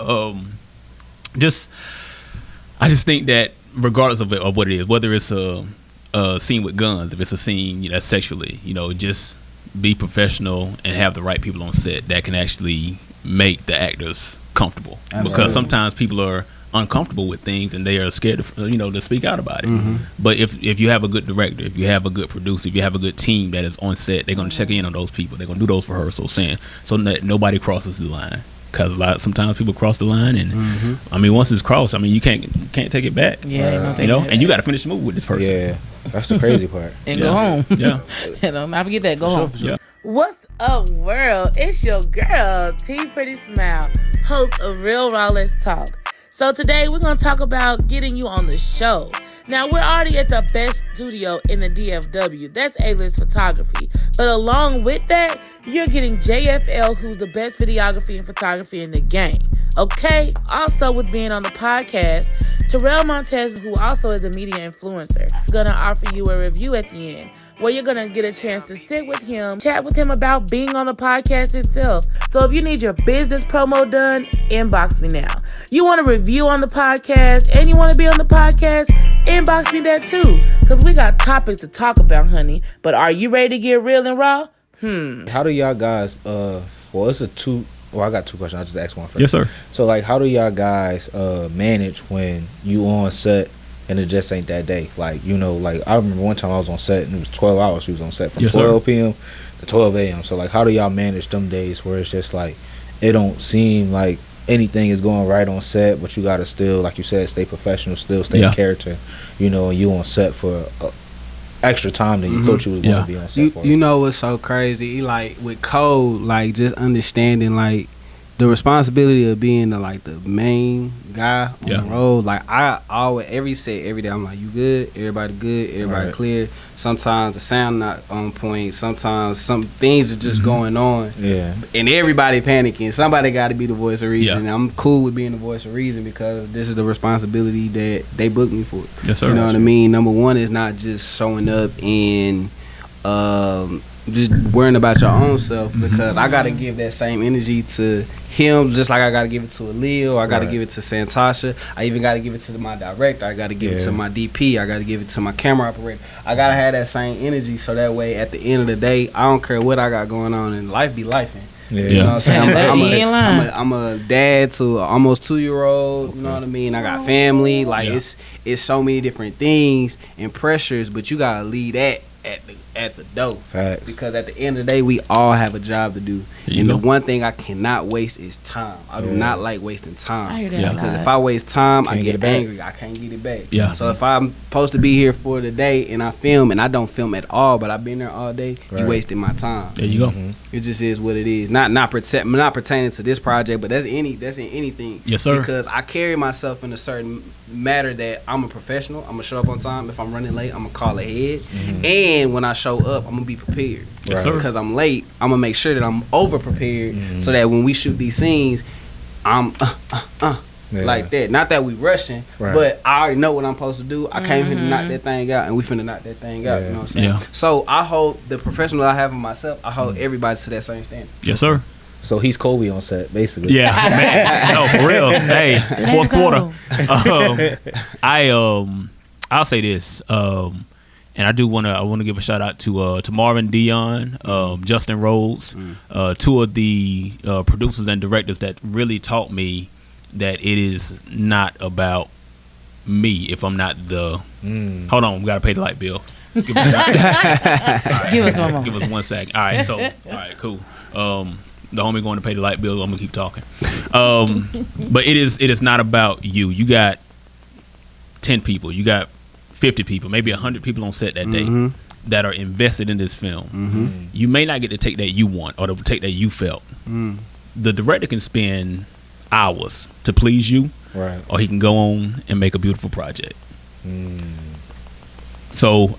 I just think that regardless of what it is, whether it's a scene with guns, if it's a scene that's sexually, you know, just be professional and have the right people on set that can actually make the actors comfortable. Absolutely. Because sometimes people are uncomfortable with things and they are scared to speak out about it. But if you have a good director, if you have a good producer, if you have a good team that is on set, they're going to check in on those people. They're going to do those rehearsals so that nobody crosses the line. Because sometimes people cross the line, and I mean, once it's crossed, I mean, you can't take it back. Yeah, ain't no You taking know, it and you back. got to finish the movie with this person. Yeah, that's the crazy part. And go home. Yeah. Don't not forget that. Go home. Yeah. What's up, world? It's your girl, Tpretty Smile, host of Real Raw Let's Talk. So today we're going to talk about getting you on the show. Now, we're already at the best studio in the DFW. That's A-list photography. But along with that, you're getting JFL, who's the best videography and photography in the game. Okay? Also, with being on the podcast, Terrell Montez, who also is a media influencer, is going to offer you a review at the end, where you're going to get a chance to sit with him, chat with him about being on the podcast itself. So if you need your business promo done, inbox me now. You want a review on the podcast and you want to be on the podcast, inbox me that too. Because we got topics to talk about, honey. But are you ready to get real and raw? How do y'all guys, I got two questions. I'll just ask one first. Yes, sir. So, like, how do y'all guys manage when you on set and it just ain't that day? Like, you know, like, I remember one time I was on set and it was 12 hours we was on set from Yes, sir. 12 p.m. to 12 a.m. So, like, how do y'all manage them days where it's just, like, it don't seem like anything is going right on set, but you got to still, like you said, stay professional, still stay in character, you know, and you on set for extra time than you thought you was going to be on set for. You know what's so crazy? Like with code, like just understanding like the responsibility of being the main guy on the road. Like I always every set every day I'm like, you good? Everybody Right. clear. Sometimes the sound not on point. Sometimes some things are just going on. Yeah. And everybody panicking. Somebody got to be the voice of reason. Yeah. And I'm cool with being the voice of reason because this is the responsibility that they booked me for. Yes, sir. You know what I mean? Number one is not just showing up and just worrying about your own self because I got to give that same energy to him just like I got to give it to Leo. I got to give it to Santasha. I even got to give it to my director. I got to give it to my DP. I got to give it to my camera operator. I got to have that same energy so that way at the end of the day, I don't care what I got going on and life be lifing. Yeah. You know what I'm saying? You ain't lying. I'm a dad to an almost 2-year-old. You know what I mean? I got family. Like it's so many different things and pressures, but you gotta leave that at the door. Facts. Because at the end of the day, we all have a job to do. And the one thing I cannot waste is time. I do not like wasting time. I hear that a Because lot. if I waste time, I Can't get get it back. angry. I can't get it back. Yeah. So if I'm supposed to be here for the day and I film and I don't film at all, but I've been there all day, Right. you wasted my time. There you go. It just is what it is. Not pertaining to this project, but that's in anything. Yes, sir. Because I carry myself in a certain matter that I'm a professional. I'm gonna show up on time. If I'm running late, I'm gonna call ahead. And when I show up, I'm gonna be prepared. Yes, sir. Because I'm late, I'm gonna make sure that I'm over prepared so that when we shoot these scenes, I'm like that. Not that we rushing, Right. but I already know what I'm supposed to do. I came here to knock that thing out, and we finna knock that thing out. You know what I'm saying? Yeah. So I hold the professional I have in myself. I hold everybody to that same standard. Yes, sir. So he's Kobe on set, basically. Yeah, man. No, for real. Hey, fourth go. quarter. I'll say this, and And I want to give a shout out to Marvin Dion, Justin Rhodes, two of the producers and directors that really taught me that it is not about me if I'm not the. Hold on, we gotta pay the light bill. Give us one more. Give us 1 second. All right, cool. The homie going to pay the light bill. I'm gonna keep talking. But it is not about you. You got 10 people. You got 50 people, maybe 100 people on set that day that are invested in this film. You may not get the take that you want or the take that you felt. The director can spend hours to please you, right? Or he can go on and make a beautiful project. So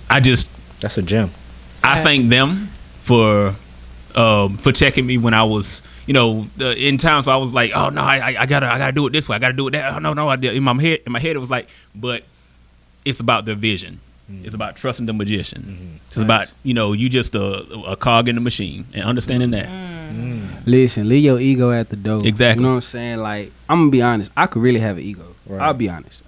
that's a gem. I thank them for checking me when I was, in times where I was like, oh no, I gotta do it this way, I gotta do it that. Oh no, I did. In my head it was like, but it's about the vision. It's about trusting the magician. It's about, you just a cog in the machine and understanding that. Listen, leave your ego at the door. Exactly. You know what I'm saying? Like, I'm gonna be honest. I could really have an ego. Right. I'll be honest.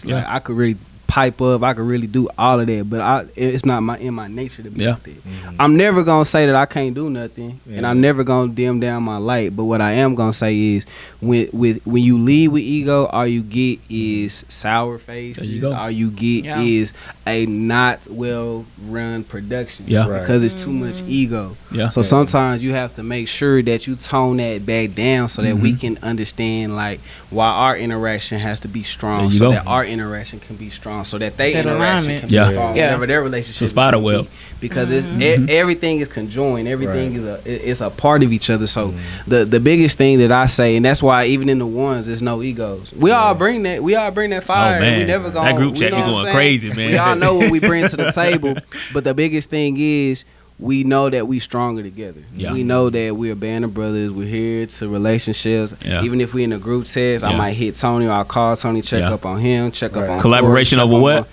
Yeah. Like, I could really pipe up. I could really do all of that, but it's not in my nature to be like that. I'm never gonna say that I can't do nothing, and I'm never gonna dim down my light. But what I am gonna say is, when you lead with ego, all you get is sour faces. All you get is a not well run production. Because it's too much ego. So sometimes you have to make sure that you tone that back down so that we can understand like why our interaction has to be strong, so that our interaction can be strong. So that they interaction can be strong, whatever their relationship is. Spider web, because it's everything is conjoined, everything is a part of each other. So the biggest thing that I say, and that's why even in the ones, there's no egos. We all bring that. We all bring that fire. Oh, man. We never go. That group chat be going crazy, man. We all know what we bring to the table, but the biggest thing is, we know that we stronger together. We know that we're a band of brothers. We're here to relationships. Even if we in a group text, I might hit Tony or I'll call Tony, check up on him, check up on collaboration over what?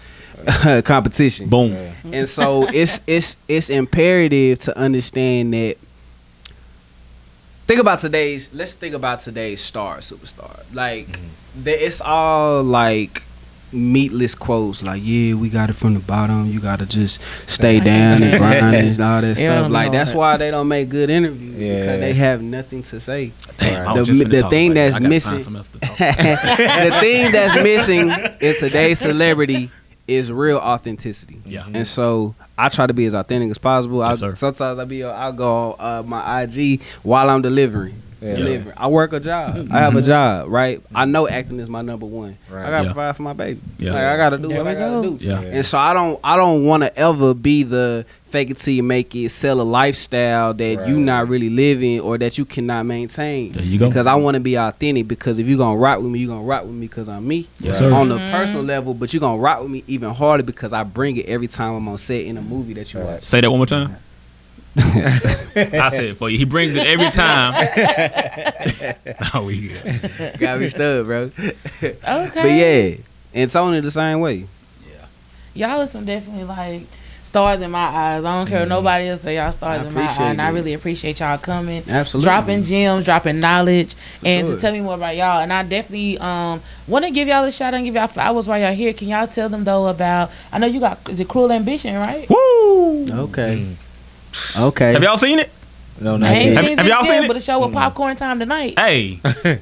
Competition. Boom. And so it's imperative to understand that. Let's think about today's superstar. Like it's all like meatless quotes, like we got it from the bottom, you gotta just stay down and grind and all that stuff. Like that's why they don't make good interviews, because they have nothing to say. The thing that's missing the thing that's missing in today's celebrity is real authenticity. And so I try to be as authentic as possible. Sometimes I'll go on my IG while I'm delivering. I work a job. I have a job, right? I know acting is my number one. I gotta provide for my baby. Like, I gotta do what I gotta do. And so I don't want to ever be the fake it till you make it, sell a lifestyle that you not really living or that you cannot maintain. There you go. Because I want to be authentic. Because if you gonna rock with me, you gonna rock with me because I'm me on the personal level. But you gonna rock with me even harder because I bring it every time I'm on set in a movie that you watch. Say that one more time. I said it for you. He brings it every time. Oh, we good. Got me stuck, bro. Okay. But yeah, and Tony the same way. Y'all are some definitely like stars in my eyes. I don't care what nobody else say. Y'all stars in my eyes, and I really appreciate y'all coming, dropping gems, dropping knowledge, and to tell me more about y'all. And I definitely want to give y'all a shout out and give y'all flowers while y'all here. Can y'all tell them though about? I know you got Cruel Ambition, right? Woo! Okay. Have y'all seen it? No, have y'all seen it? But a show with popcorn time tonight. Hey,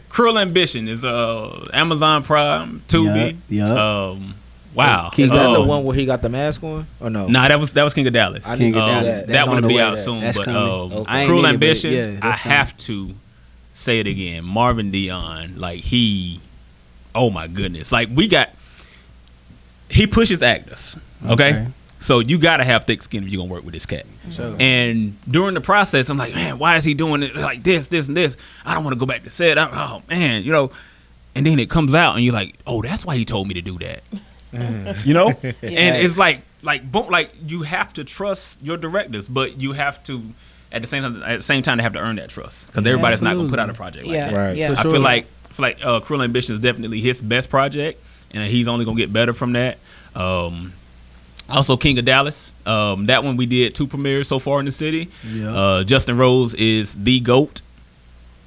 Cruel Ambition is Amazon Prime, Tubi. Wow. Is that the one where he got the mask on? Or no? Nah, that was King of Dallas. King of Dallas. That one will be out soon. But Cruel Ambition, I have to say it again. Marvin Dion, like oh my goodness. Like he pushes actors. Okay? So you gotta have thick skin if you're gonna work with this cat. Sure. And during the process, I'm like, man, why is he doing it like this, and this? I don't want to go back to set. Oh man, And then it comes out, and you're like, oh, that's why he told me to do that. And it's like boom, like you have to trust your directors, but you have to at the same time they have to earn that trust because everybody's not gonna put out a project like that. Right. Yeah. I feel like Cruel Ambition is definitely his best project, and he's only gonna get better from that. Also, King of Dallas. That one we did 2 premieres so far in the city. Justin Rose is the GOAT.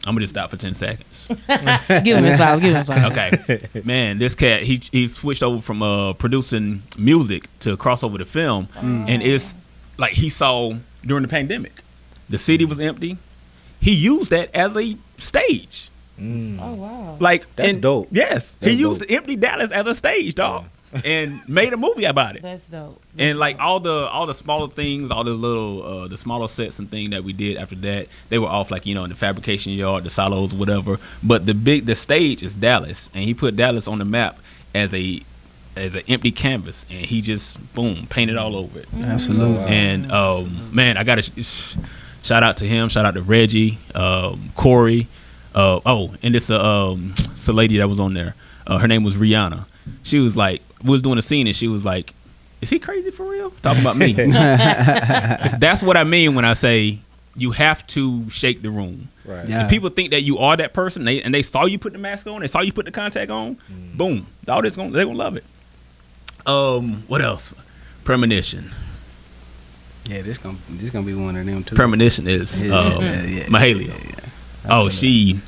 I'm gonna just stop for 10 seconds. Give him his flowers. Give him his flowers. Okay, man, this cat he switched over from producing music to cross over to film, and it's like he saw during the pandemic, the city was empty. He used that as a stage. Oh wow! That's dope. Yes, That's he used dope. the empty Dallas as a stage, dog, and made a movie about it. That's dope. And like all the smaller things, all the little the smaller sets and things that we did after that, they were off like in the fabrication yard, the silos, whatever. But the stage is Dallas, and he put Dallas on the map as an empty canvas, and he just boom painted all over it. Absolutely. And man, I gotta shout out to him, shout out to Reggie, Corey. And this it's a lady that was on there. Her name was Rihanna. She was like, we was doing a scene, and she was like, "Is he crazy for real?" Talking about me. That's what I mean when I say you have to shake the room. Right. Yeah. If people think that you are that person, they saw you put the mask on, they saw you put the contact on, boom, they're gonna love it. What else? Premonition. Yeah, this gonna be one of them too. Premonition is Mahalia. Oh, she's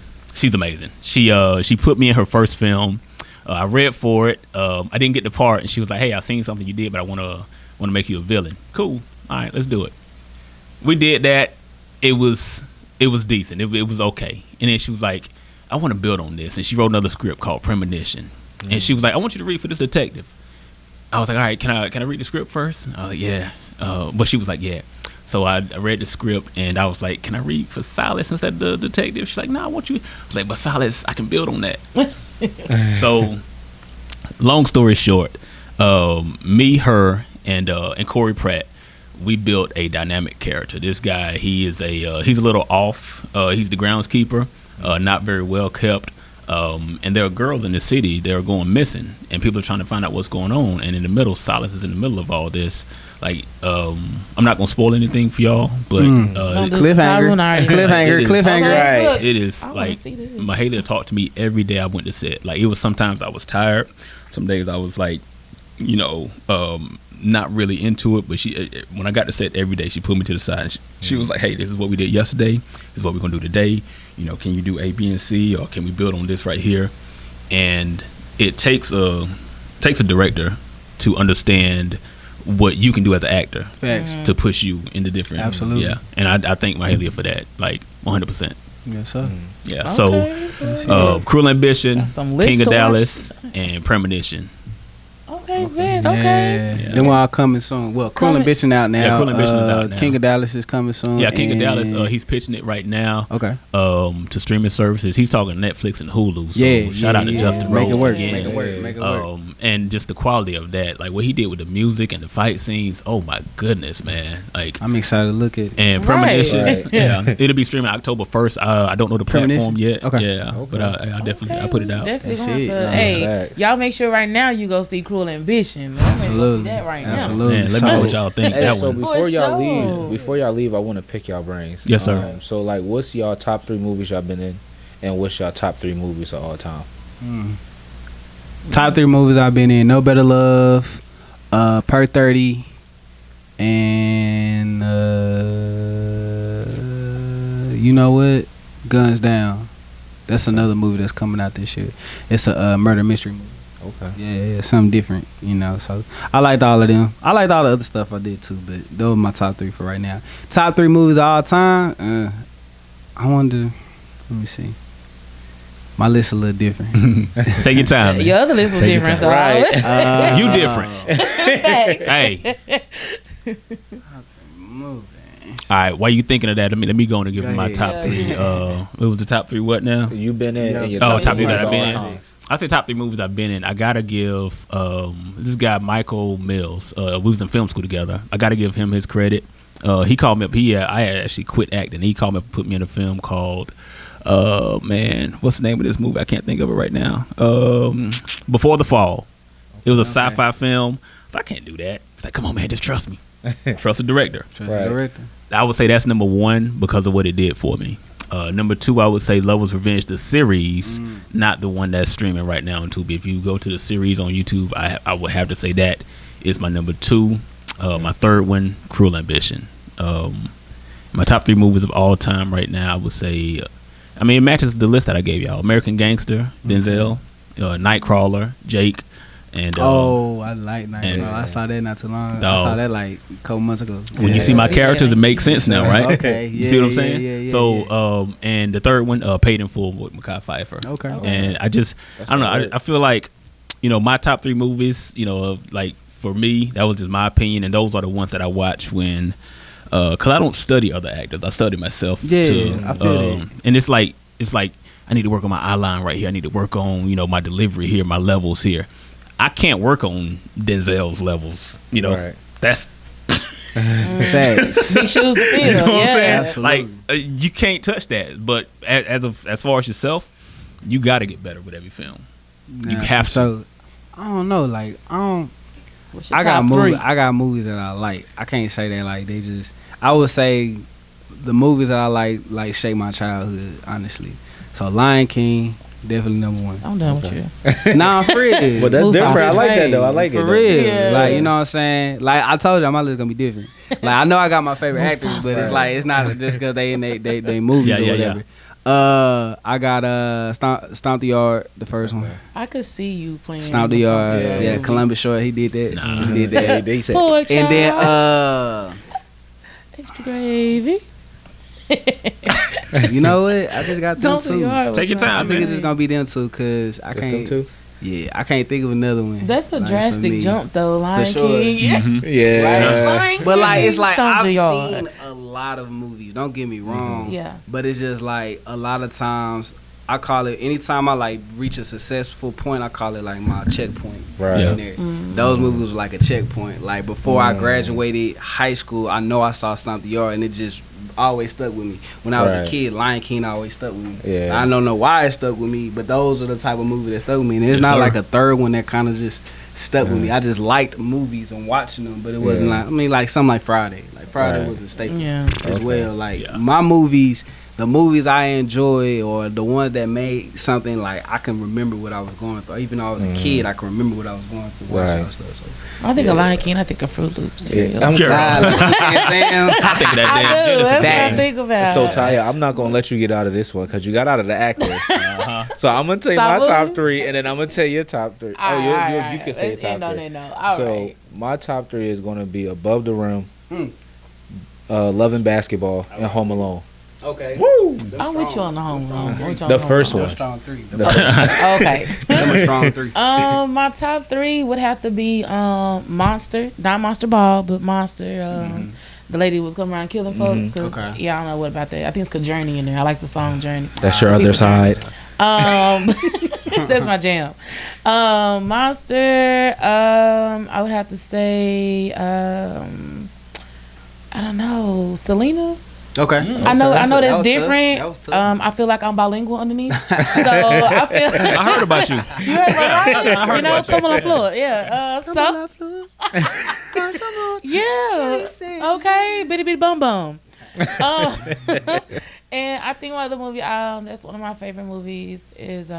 amazing. She put me in her first film. I read for it. I didn't get the part, and she was like, "Hey, I seen something you did, but I want to make you a villain." Cool. All right, let's do it. We did that. It was decent. It was okay. And then she was like, "I want to build on this," and she wrote another script called Premonition. And she was like, "I want you to read for this detective." I was like, "All right, can I read the script first?" I was like, "Yeah." But she was like, "Yeah." So I read the script, and I was like, "Can I read for Silas instead of the detective?" She's like, "No, I want you." I was like, "But Silas, I can build on that." So, long story short, me, her, and Corey Pratt, we built a dynamic character. This guy, he's a little off. He's the groundskeeper, not very well kept. And there are girls in the city that are going missing, and people are trying to find out what's going on. And in the middle, Silas is in the middle of all this. Like, I'm not gonna spoil anything for y'all, but cliffhanger. Okay, Right. it is like Mahalia talked to me every day I went to set. Like, it was sometimes I was tired, some days I was like, not really into it. But when I got to set every day, she pulled me to the side. And she was like, "Hey, this is what we did yesterday. This is what we're gonna do today. Can you do A, B, and C, or can we build on this right here?" And it takes a director to understand what you can do as an actor. Facts. To push you into different. Absolutely. Yeah. And I thank Mahalia for that, like 100%. Yes, sir. Yeah. Okay. So, Cruel Ambition, Got some lists King of to Dallas, and Premonition. Okay, man. Okay. Yeah. Them all coming soon. Well, Cruel Ambition out now. Yeah, Cruel Ambition is out now. King of Dallas is coming soon. Yeah, King of Dallas. He's pitching it right now. Okay. To streaming services. He's talking Netflix and Hulu. So shout out to Justin Make Rose it work. again. Make it work. And just the quality of that, like what he did with the music and the fight scenes. Oh my goodness, man! Like, I'm excited to look at it. And Premonition. Right. Yeah, it'll be streaming October 1st. I don't know the platform yet. Okay. Yeah, but I definitely I put it out. Definitely That's gonna it. have to, hey, y'all make sure right now you go see Cruel Ambition. Absolutely. That right Absolutely. Man, let me know what y'all think. Hey, That so one. before y'all leave, I want to pick y'all brains. Yes, sir. So like, what's y'all top 3 movies y'all been in, and what's y'all top 3 movies of all time? Top 3 movies I've been in: No Better Love, Per 30, and you know what? Guns Down. That's another movie that's coming out this year. It's a murder mystery movie. Okay. Yeah, something different, So I liked all of them. I liked all the other stuff I did too, but those are my top 3 for right now. Top 3 movies of all time. I wanted to. Let me see. My list a little different. Take your time, man. Your other list was Take your different, so time. You different. Facts. Hey. All right, while you thinking of that, let me go and give you my top 3. It was the top 3 what now? You been in? and your top 3 movies that I've of been all in. time. I say top 3 movies I've been in. I gotta give this guy Michael Mills. We was in film school together. I gotta give him his credit. He called me up. I had actually quit acting. He called me up and put me in a film called what's the name of this movie? I can't think of it right now. Before the Fall. It was a sci-fi film. So I can't do that. It's like, come on, man, just trust me. Trust the director. Trust the director. I would say that's number 1 because of what it did for me. Number 2, I would say Lovers Revenge, the series, not the one that's streaming right now on Tubi. If you go to the series on YouTube, I would have to say that is my number 2. My 3rd one, Cruel Ambition. My top 3 movies of all time right now, I would say I mean, it matches the list that I gave y'all. American Gangster, Denzel, Nightcrawler, Jake, and I like Nightcrawler. I saw that not too long ago. I saw that like a couple months ago. When you see my characters, it makes sense now, right? Okay. You see what I'm saying? So, and the third one, Paid in Full with Mekhi Phifer. Okay. And I don't know. I feel like, my top 3 movies, like for me, that was just my opinion, and those are the ones that I watch when, cause I don't study other actors. I study myself. Yeah, I feel that. And it's like I need to work on my eye line right here. I need to work on my delivery here, my levels here. I can't work on Denzel's levels. Right. That's Facts. Big shoes to fill. you know what I'm yeah. saying. Absolutely. Like you can't touch that. But as far as yourself, you got to get better with every film. You have to. So I don't know. Like What's your I got top 3? I got movies that I like. I can't say that like they just. I would say the movies that I like shape my childhood. Honestly, so Lion King. Definitely number 1. I'm done with you. Nah, for real. But that's Move different. I on. like that though. I like it for though. real. Yeah. Like you know what I'm saying. Like I told you, my list gonna be different. Like I know I got my favorite actors, but it's like it's not just because they in they movies or whatever. I got Stomp the Yard, the first one. I could see you playing. Stomp the Yard. Yeah, Columbus Short. He did that. Nah. He did that. They said Pork And then chop, extra gravy. you know what? I just got them Stomp the two. Yard was Take your my time, I think it's favorite. just gonna be them two because I just them can't. two. Yeah, I can't think of another one. That's a like, for drastic me. jump though, Lion sure. King. Yeah. Yeah. Lion But like King, it's like Stomp I've the Yard. seen a lot of movies. Don't get me wrong. Yeah. But it's just like a lot of times I call it anytime I like reach a successful point, I call it like my checkpoint. Right. Yeah. In there. Those movies were like a checkpoint. Like before I graduated high school, I know I saw Stomp the Yard and it just always stuck with me. When I was Right. a kid, Lion King always stuck with me. Yeah. I don't know why it stuck with me, but those are the type of movies that stuck with me. And there's not sir. like a third one that kind of just stuck with me. I just liked movies and watching them, but it wasn't like like something like Friday. Like Friday Right. was a staple Yeah. as well. Like Yeah. my movies, the movies I enjoy or the ones that made something like I can remember what I was going through. Even though I was a kid, I can remember what I was going through watching Right. that stuff. So I think of Lion King. I think of Fruit Loops cereal. I'm- Girl. I think I think of that I damn do. Genesis That's what I game. think about. So Taya, I'm not gonna let you get out of this one because you got out of the actors. So I'm gonna tell you my Sabu? top 3, and then I'm gonna tell you your top 3. All right, all you right. can say your Let's top end on 3. that note. All So right. my top 3 is gonna be Above the Rim, Love and Basketball, and Home Alone. okay. I'm with you on the home run. The first one. Strong 3. Okay. Them a strong 3. My top 3 would have to be Monster, not Monster Ball, but Monster. The lady was coming around killing folks. Cause, Okay. yeah, I don't know what about that. I think it's called Journey in there. I like the song Journey. That's your other side. That's my jam. Monster. I would have to say. I don't know. Selena. Okay. I know That that's was different. tough. That was tough. I feel like I'm bilingual underneath. So I feel I heard about you. you heard my right? You know, come on the floor. Yeah. Yeah. Okay. Bitty bitty bum bum. And I think one other movie, that's one of my favorite movies is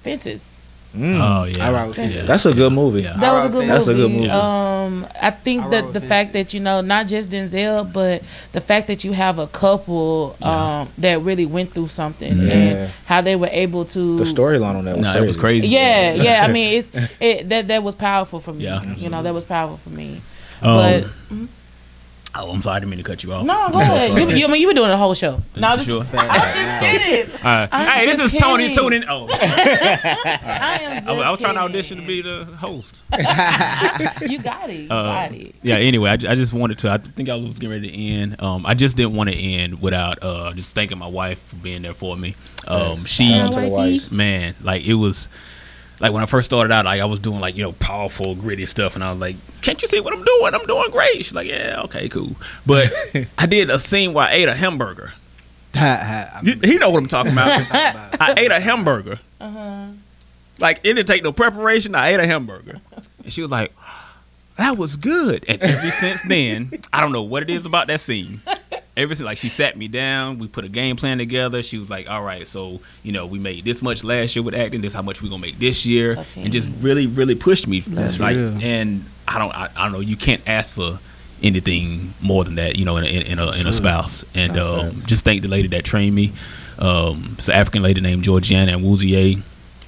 Fences. Oh yeah. I ride with Fences. Fences. That's a good movie. Yeah. That was a good movie. That's a good movie. I think I that rode the with fact that not just Denzel, but the fact that you have a couple that really went through something and how they were able to. The storyline on that was No, crazy. it was crazy. Yeah. I mean, that was powerful for me. Yeah. You know, that was powerful for me. But Oh, I'm sorry, I didn't mean to cut you off. no, go ahead. You were doing the whole show. No, I'm just, Sure. I'm just kidding. All right. I'm Hey, this just is Tony kidding. tuning. Oh, I am just I was trying to kidding. audition to be the host. You got it. You got it. Yeah. Anyway, I just wanted to. I think I was getting ready to end. I just didn't want to end without just thanking my wife for being there for me. She, Shout out to the wives. man, like it was. Like when I first started out, like I was doing like powerful, gritty stuff, and I was like, "Can't you see what I'm doing? I'm doing great." She's like, "Yeah, okay, cool." But I did a scene where I ate a hamburger. He know what I'm talking about. I ate a hamburger. Like it didn't take no preparation. I ate a hamburger, and she was like, "That was good." And ever since then, I don't know what it is about that scene. Ever since, like, she sat me down, we put a game plan together. She was like, "All right, so we made this much last year with acting. This is how much we're gonna make this year," and just really, really pushed me. That's like, real. and I don't know. You can't ask for anything more than that, you know, in a spouse. And just thank the lady that trained me. It's an African lady named Georgiana Nwuzie.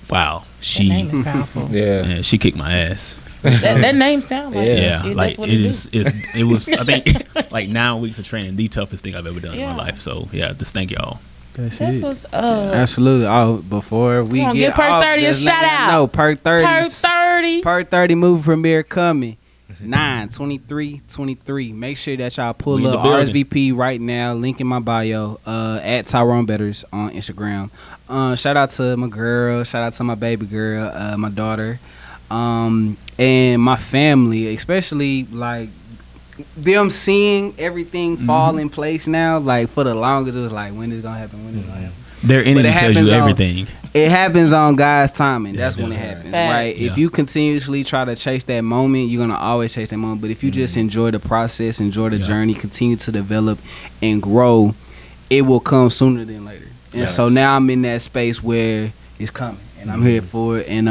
Wow, That name is powerful. yeah, she kicked my ass. That name sounds like like it was I think like 9 weeks of training, the toughest thing I've ever done in my life. So yeah, just thank y'all. That's what's up. Absolutely. Oh, before we get Perk 30 a shout out. No, Perk 30. Perk 30. Perk 30 movie premiere coming. 9/23/23. Make sure that y'all pull up RSVP right now. Link in my bio. At Tyrone Betters on Instagram. Shout out to my girl. Shout out to my baby girl. My daughter. And my family, especially like them seeing everything fall in place now. Like for the longest, it was like, when is it gonna happen? When is it gonna happen? Their energy tells you everything. It happens on God's timing. That's when it happens, Facts. right? If you continuously try to chase that moment, you're gonna always chase that moment. But if you just enjoy the process, enjoy the journey, continue to develop and grow, it will come sooner than later. And so now I'm in that space where it's coming. And I'm here for it. And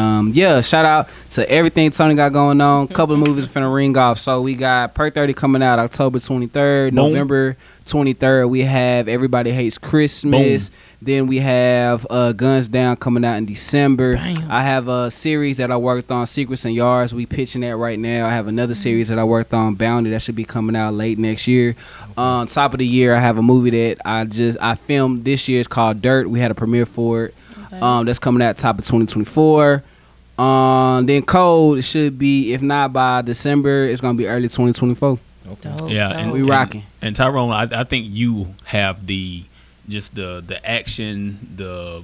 shout out to everything Tony got going on. Couple of movies finna ring off. So we got Perk 30 coming out October 23rd. Boom. November 23rd, we have Everybody Hates Christmas. Boom. Then we have Guns Down coming out in December. Bam. I have a series that I worked on, Secrets and Yards. We pitching that right now. I have another series that I worked on, Bounty. That should be coming out late next year. Top of the year, I have a movie that I filmed this year. It's called Dirt. We had a premiere for it. That's coming out top of 2024. Then Code should be, if not by December, it's gonna be early 2024. Dope, Yeah, dope. and We rocking. And Tyrone, I think you have the action, the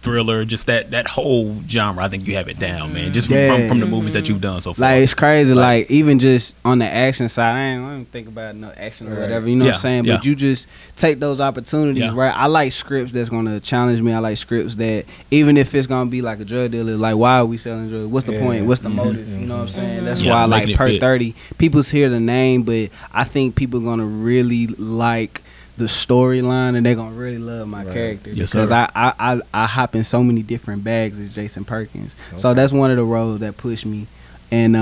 thriller, just that whole genre. I think you have it down, man. Just from the movies that you've done so far. Like, it's crazy. Like even just on the action side, I don't think about no action or whatever. You know what I'm saying? But you just take those opportunities, right? I like scripts that's gonna challenge me. I like scripts that, even if it's gonna be like a drug dealer, like, why are we selling drugs? What's the point? What's the motive? You know what I'm saying? That's why I like Perk 30. People's hear the name, but I think people gonna really like the storyline, and they're gonna really love my character, because I hop in so many different bags as Jason Perkins. So that's one of the roles that pushed me. And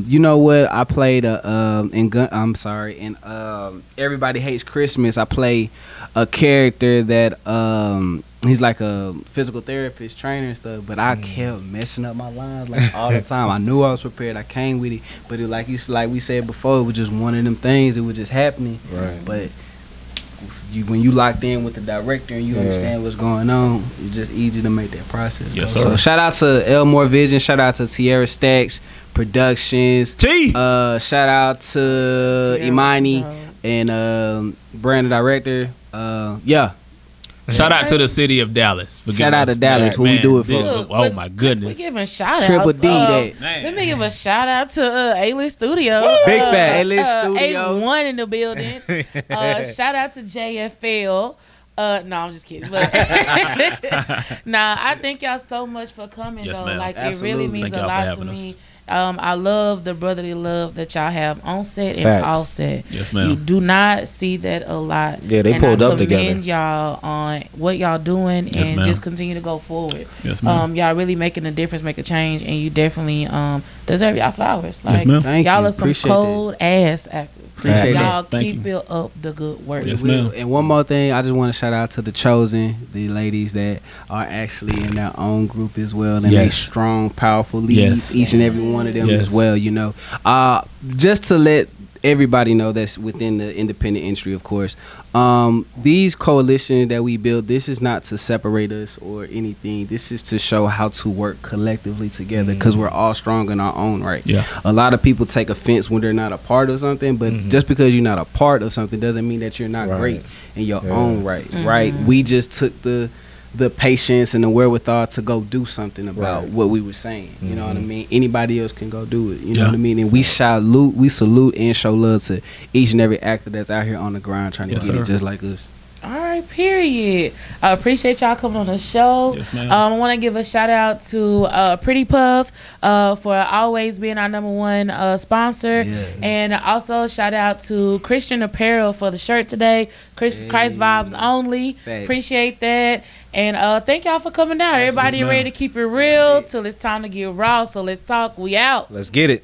you know what? I played in Everybody Hates Christmas. I play a character that he's like a physical therapist trainer and stuff, but I kept messing up my lines like all the time. I knew I was prepared. I came with it, but it like we said before, it was just one of them things. It was just happening. Right. But when you locked in with the director and you understand what's going on, it's just easy to make that process. Yes, sir. sir. So shout out to Elmore Vision. Shout out to Tierra Stacks Productions. Shout out to Imani and Brand Director. Shout out to the city of Dallas. Shout out to Dallas, who we do it for. Oh my goodness. We giving shout outs. Triple D that. Let me give a shout out to A-List Studio. Big fat A-List Studio. A1 in the building. Shout out to JFL. No, I'm just kidding. But I thank y'all so much for coming, though. Ma'am. Like, Absolutely. it really means Thank a y'all for lot to having me. I love the brotherly love that y'all have on set and Facts. off set. Yes, ma'am. You do not see that a lot. Yeah, they pulled up together. I commend y'all on what y'all doing, Yes, and ma'am. just continue to go forward. Yes, ma'am. Y'all really making a difference, make a change, and you definitely deserve y'all flowers. Like, ma'am. Thank y'all you. are some Appreciate cold ass actors. Appreciate y'all that. Thank keep you. up the good work. Yes, ma'am. And one more thing, I just want to shout out to the Chosen, the ladies that are actually in their own group as well, and they strong, powerful leads, each and every one of them as well. You know, just to let everybody know that's within the independent industry, of course. These coalitions that we build, this is not to separate us or anything. This is to show how to work collectively together, because we're all strong in our own right. Yeah. A lot of people take offense when they're not a part of something, but just because you're not a part of something doesn't mean that you're not great in your own right. Right. We just took the patience and the wherewithal to go do something about what we were saying. You know what I mean? Anybody else can go do it. You know what I mean? And we salute and show love to each and every actor that's out here on the ground trying to get it just like us. All right, period. I appreciate y'all coming on the show. Yes, ma'am. I want to give a shout out to Pretty Puff for always being our #1 sponsor. And also shout out to Christian Apparel for the shirt today. Christ Vibes Only. Thanks. Appreciate that. And thank y'all for coming down. Everybody ready to keep it real till it's time to get raw. So let's talk. We out. Let's get it.